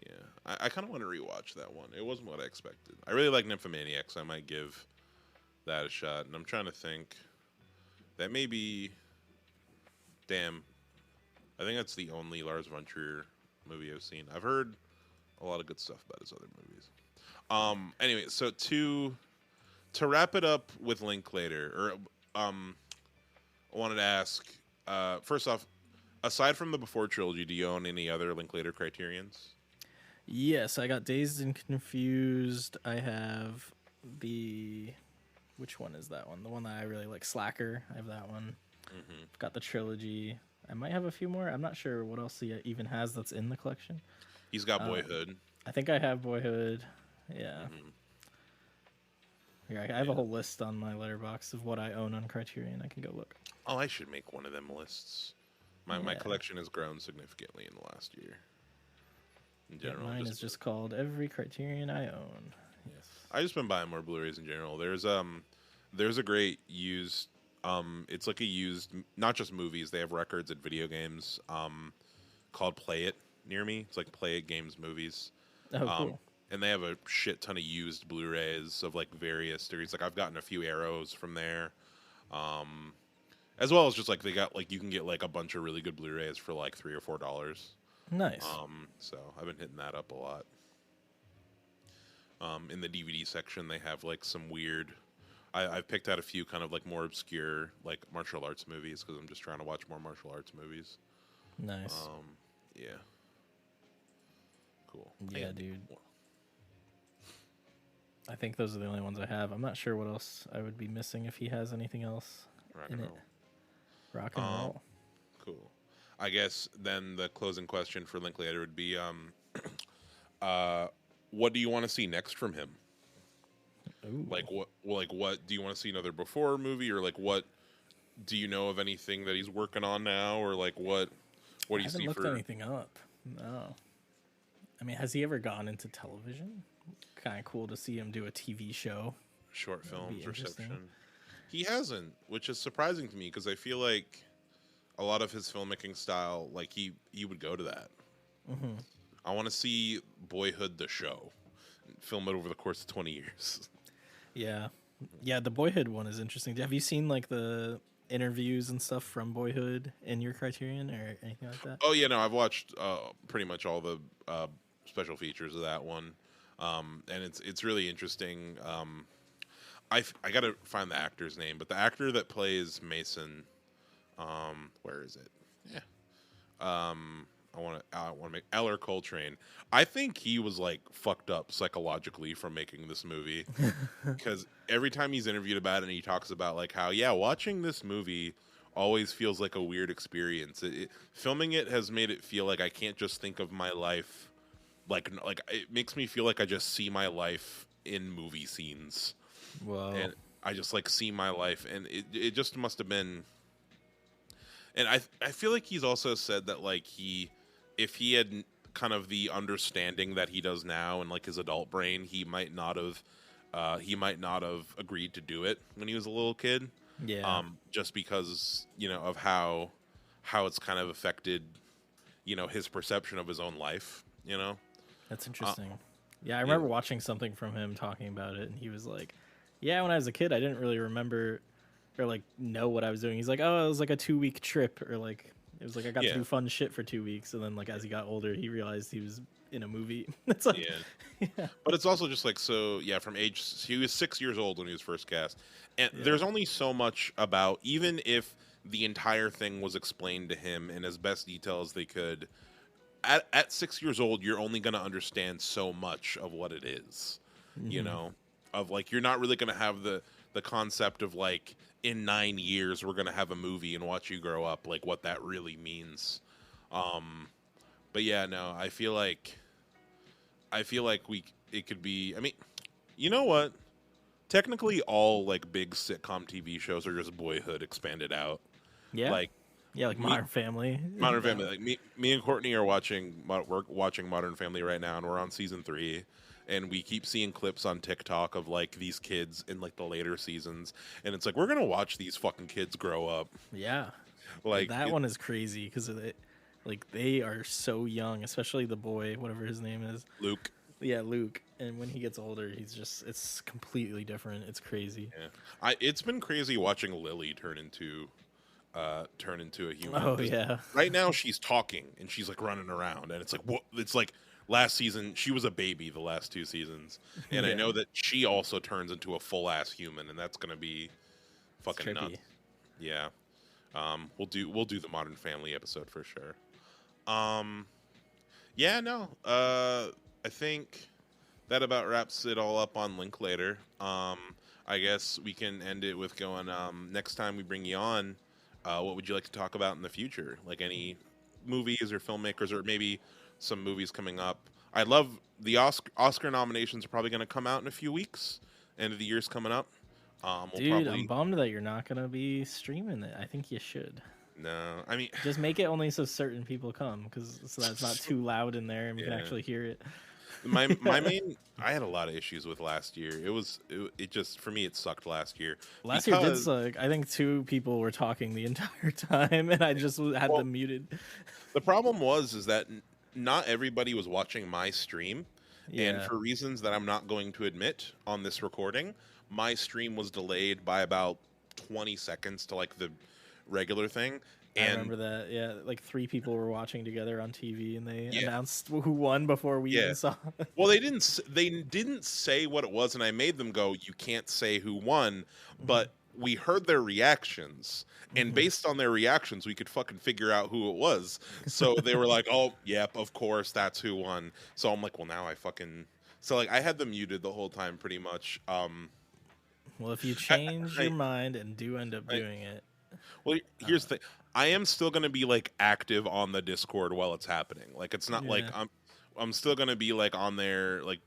Yeah, I kind of want to rewatch that one. It wasn't what I expected. I really like Nymphomaniac, so I might give that a shot. And I'm trying to think. That may be... Damn. I think that's the only Lars von Trier movie I've seen. I've heard a lot of good stuff about his other movies. Anyway, so to wrap it up with Linklater, I wanted to ask, first off, aside from the Before trilogy, do you own any other Linklater Criterions? Yes, I got Dazed and Confused. I have which one is that one? The one that I really like, Slacker. I have that one. Mm-hmm. Got the Trilogy. I might have a few more. I'm not sure what else he even has that's in the collection. He's got Boyhood. I think I have Boyhood. Yeah. Mm-hmm. Here, I have a whole list on my letterbox of what I own on Criterion. I can go look. Oh, I should make one of them lists. My collection has grown significantly in the last year. In general, mine is just called Every Criterion I Own. Yes. I just been buying more Blu-rays in general. There's a great used it's like a used, not just movies, they have records and video games called Play It near me. It's like Play It Games Movies. Oh, cool. And they have a shit ton of used Blu-rays of like various series. Like I've gotten a few Arrows from there. As well as just like they got like you can get like a bunch of really good Blu-rays for like $3 or $4. Nice. So I've been hitting that up a lot. In the DVD section, they have like some weird. I've picked out a few kind of like more obscure like martial arts movies because I'm just trying to watch more martial arts movies. Nice. Yeah. Cool. Yeah, dude. I think those are the only ones I have. I'm not sure what else I would be missing if he has anything else Rock in and it. roll. Rock and roll. Cool. I guess then the closing question for Linklater would be, what do you want to see next from him? Ooh. Like what do you want to see, another Before movie, or like what do you know of anything that he's working on now, or like what do you I haven't see looked for anything up. No. I mean, has he ever gone into television? Kind of cool to see him do a TV show. short be films interesting. reception? He hasn't, which is surprising to me because I feel like a lot of his filmmaking style, like he would go to that. Mm-hmm. I want to see Boyhood the show, film it over the course of 20 years. Yeah. Yeah, the Boyhood one is interesting. Have you seen like the interviews and stuff from Boyhood in your Criterion or anything like that? Oh yeah, no, I've watched pretty much all the special features of that one, and it's really interesting. I gotta find the actor's name, but the actor that plays Mason, where is it? Yeah, I want to make Eller Coltrane. I think he was like fucked up psychologically from making this movie, because every time he's interviewed about it, and he talks about like how watching this movie always feels like a weird experience. Filming it has made it feel like I can't just think of my life like it makes me feel like I just see my life in movie scenes. Whoa. And I just like see my life, and it just must have been. And I feel like he's also said that like if he had kind of the understanding that he does now and like his adult brain, he might not have agreed to do it when he was a little kid. Yeah. Just because, of how it's kind of affected, his perception of his own life, That's interesting. Yeah, I remember watching something from him talking about it, and he was like, yeah, when I was a kid, I didn't really remember or like know what I was doing. He's like, oh, it was like a 2-week trip, or like it was like I got to do fun shit for 2 weeks, and then like as he got older, he realized he was in a movie. It's like, yeah. But it's also just like, so yeah, from age, he was 6 years old when he was first cast, and there's only so much about, even if the entire thing was explained to him in as best detail as they could. At 6 years old, you're only going to understand so much of what it is, of like, you're not really going to have the concept of like, in 9 years, we're going to have a movie and watch you grow up, like what that really means. But yeah, no, I feel like it could be, I mean, you know what? Technically all like big sitcom TV shows are just Boyhood expanded out. yeah. Like, Like Modern Family. Modern Family. Like me and Courtney are watching Modern Family right now, and we're on season 3, and we keep seeing clips on TikTok of like these kids in like the later seasons, and it's like, we're gonna watch these fucking kids grow up. Yeah. Like that one is crazy because like they are so young, especially the boy, whatever his name is. Luke. Yeah, Luke. And when he gets older, it's completely different. It's crazy. Yeah. It's been crazy watching Lily turn into a human. Oh yeah. Right now she's talking and she's like running around, and it's like, what? It's like last season she was a baby the last 2 seasons, and I know that she also turns into a full ass human, and that's gonna be fucking nuts. Yeah. We'll do the Modern Family episode for sure. Yeah, no. I think that about wraps it all up on Linklater. I guess we can end it with going, next time we bring you on, what would you like to talk about in the future? Like any movies or filmmakers, or maybe some movies coming up. I love the Oscar nominations are probably going to come out in a few weeks. End of the year's coming up. I'm bummed that you're not going to be streaming it. I think you should. No, I mean, just make it only so certain people come, so that's not too loud in there and we can actually hear it. My main, I had a lot of issues with last year. It just, for me, it sucked last year. Last year did suck. I think 2 people were talking the entire time, and I just had them muted. The problem is that not everybody was watching my stream, and for reasons that I'm not going to admit on this recording, my stream was delayed by about 20 seconds to like the regular thing, I And remember that. Yeah, like 3 people were watching together on TV, and they yeah, announced who won before we yeah. even saw. Well, they didn't say what it was, and I made them go, "You can't say who won," but we heard their reactions, and Mhm. based on their reactions, we could fucking figure out who it was. So they were like, "Oh, yep, of course, that's who won." So I'm like, "Well, now I fucking." So like, I had them muted the whole time, pretty much. Well, if you I, change your I, mind and do end up I doing it, well, uh, here's the thing. I am still gonna be like active on the Discord while it's happening. Like, it's not like yeah. I'm still gonna be like on there, like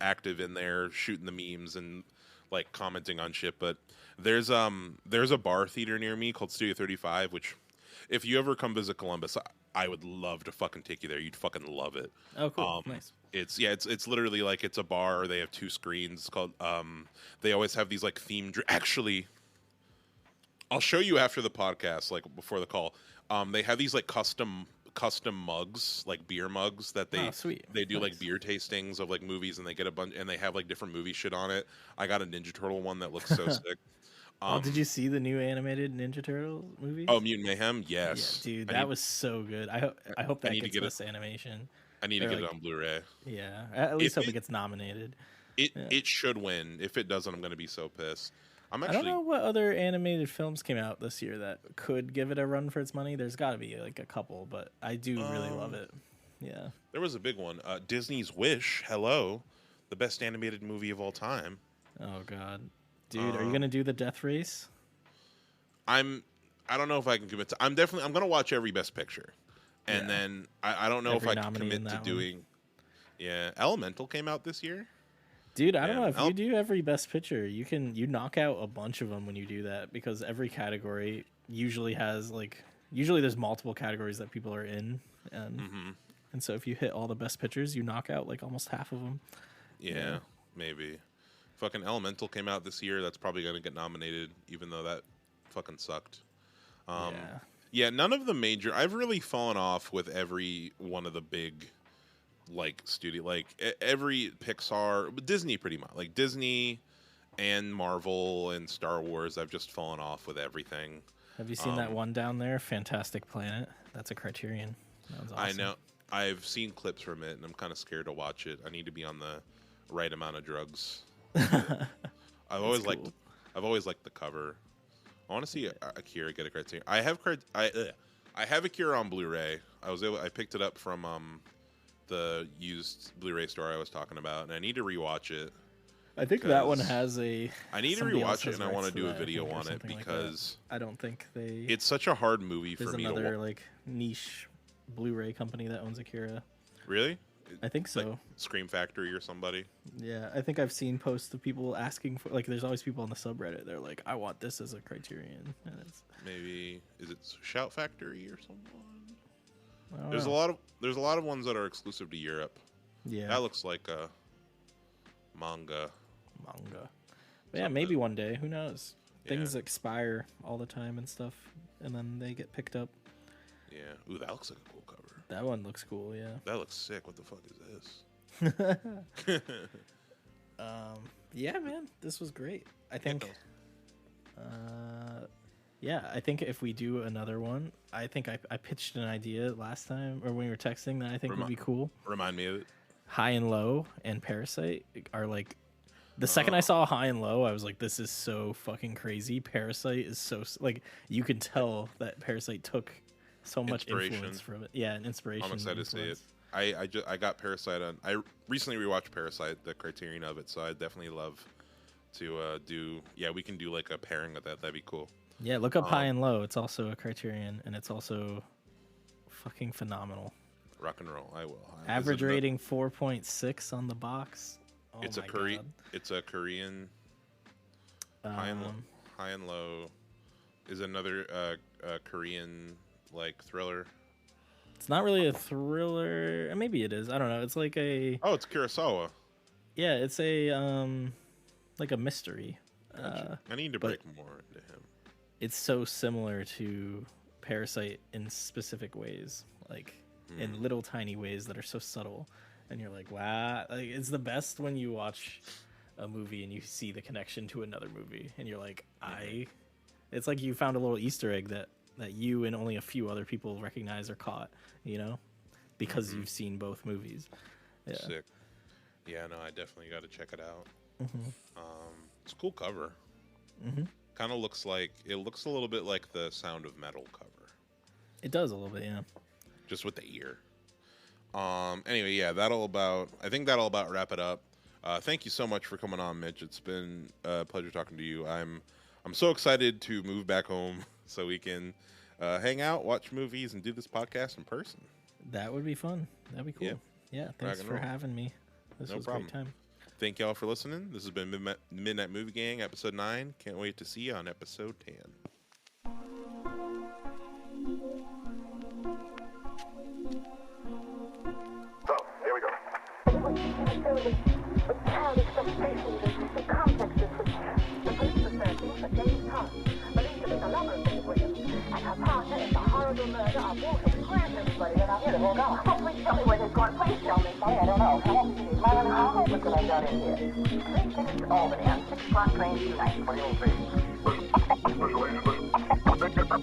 active in there, shooting the memes and like commenting on shit. But there's a bar theater near me called Studio 35, which if you ever come visit Columbus, I would love to fucking take you there. You'd fucking love it. Oh, cool, nice. It's literally like it's a bar. They have 2 screens. It's called they always have these like themed. Actually, I'll show you after the podcast, like before the call. They have these like custom mugs, like beer mugs that Oh, sweet. they do like Nice. beer tastings of like movies, and they get a bunch, and they have like different movie shit on it. I got a Ninja Turtle one that looks so sick. Oh, did you see the new animated Ninja Turtle movies? Oh, Mutant Mayhem, Yeah, yes. dude, I that need, was so good. I hope I that need to gets get it. best animation. I need to They're get it like, on Blu-ray. yeah, at least If hope it it gets nominated. Yeah. it should win. If it doesn't, I'm gonna be so pissed. I'm I don't actually know what other animated films came out this year that could give it a run for its money. There's got to be like a couple, but I do really love it. Yeah. there was a big one. Disney's Wish. Hello, the best animated movie of all time. Oh God, dude, are you gonna do the Death Race? I don't know if I can commit to. I'm gonna watch every Best Picture, and Yeah. then I don't know Every if I can nominee in commit to that one. doing. Yeah, Elemental came out this year. Dude, I don't Man, know if you do every Best Picture, you knock out a bunch of them when you do that because every category usually has usually there's multiple categories that people are in, and so if you hit all the Best Pictures, you knock out like almost half of them. Yeah, maybe. Fucking Elemental came out this year. That's probably gonna get nominated, even though that fucking sucked. Yeah. Yeah, none of the major. I've really fallen off with every one of the big, like studio, like every Pixar, Disney, pretty much. Like Disney and Marvel and Star Wars. I've just fallen off with everything. Have you seen that one down there, Fantastic Planet? That's a Criterion. That was awesome. I know. I've seen clips from it, and I'm kind of scared to watch it. I need to be on the right amount of drugs. I've always liked. cool. I've always liked the cover. I want to see Akira get a Criterion. I have Akira on Blu-ray. I picked it up from the used Blu-ray store I was talking about, and I need to rewatch it. I think that one because has a. I need to somebody else rewatch it, has and I want to rights to do a that, I video think, or on it something like that. because I don't think they. it's such a hard movie There's for me another to watch. like niche Blu-ray company that owns Akira. Really? I think so. Like Scream Factory or somebody? Yeah, I think I've seen posts of people asking for there's always people on the subreddit. They're like, I want this as a Criterion, and it's. Maybe is it Shout Factory or someone? I don't There's know. a lot of ones that are exclusive to Europe. Yeah. That looks like a manga. Manga. But yeah, maybe one day. Who knows? Things Yeah. expire all the time and stuff, and then they get picked up. Yeah. Ooh, that looks like a cool cover. That one looks cool. Yeah. That looks sick. What the fuck is this? Yeah, man, this was great. I think. Yeah, I think if we do another one, I think I pitched an idea last time, or when we were texting, that I think would be cool. Remind me of it. High and Low and Parasite are like. The second I saw High and Low, I was like, "This is so fucking crazy." Parasite is so like you can tell that Parasite took so much Inspiration. influence from it. Yeah, an inspiration. I'm excited to see it. influence. I got Parasite on. I recently rewatched Parasite, the Criterion of it, so I definitely love to do. Yeah, we can do like a pairing with that. That'd be cool. Yeah, look up High and Low. It's also a Criterion, and it's also fucking phenomenal. Rock and roll. I will. Average rating 4.6 on the box. Oh It's a my Korean. God. It's a Korean. High and Low is another Korean like thriller. It's not really a thriller. Maybe it is. I don't know. It's like a Oh, it's Kurosawa. yeah. It's a like a mystery. Gotcha. I need to but- break more into him. It's so similar to Parasite in specific ways, like in little tiny ways that are so subtle, and you're like, wow, like, it's the best when you watch a movie and you see the connection to another movie, and you're like, I It's like you found a little Easter egg that you and only a few other people recognize or caught, you know, because you've seen both movies. Yeah. Sick. Yeah, no, I definitely got to check it out. It's a cool cover. Kind of looks like, it looks a little bit like the Sound of Metal cover. It does a little bit, yeah. Just with the ear. Anyway, yeah, I think that'll about wrap it up. Thank you so much for coming on, Mitch. It's been a pleasure talking to you. I'm so excited to move back home so we can hang out, watch movies, and do this podcast in person. That would be fun. That'd be cool. Yeah, thanks for having me. This was a great time. Thank y'all for listening. This has been Midnight Movie Gang, episode 9. Can't wait to see you on episode 10. So, here we go. With child expectations and complexes which the police are searching for James Thomas, believed to be the lover of Miss Williams, and her partner in the horrible murder of Walter. Where's everybody? And I'm here to go. Oh, please tell me where they've gone. Please tell me. Sorry, I don't know. How long is it? How long could I got in here? 3 tickets to Albany on 6 o'clock train tonight. What do you think? Special agent, special agent.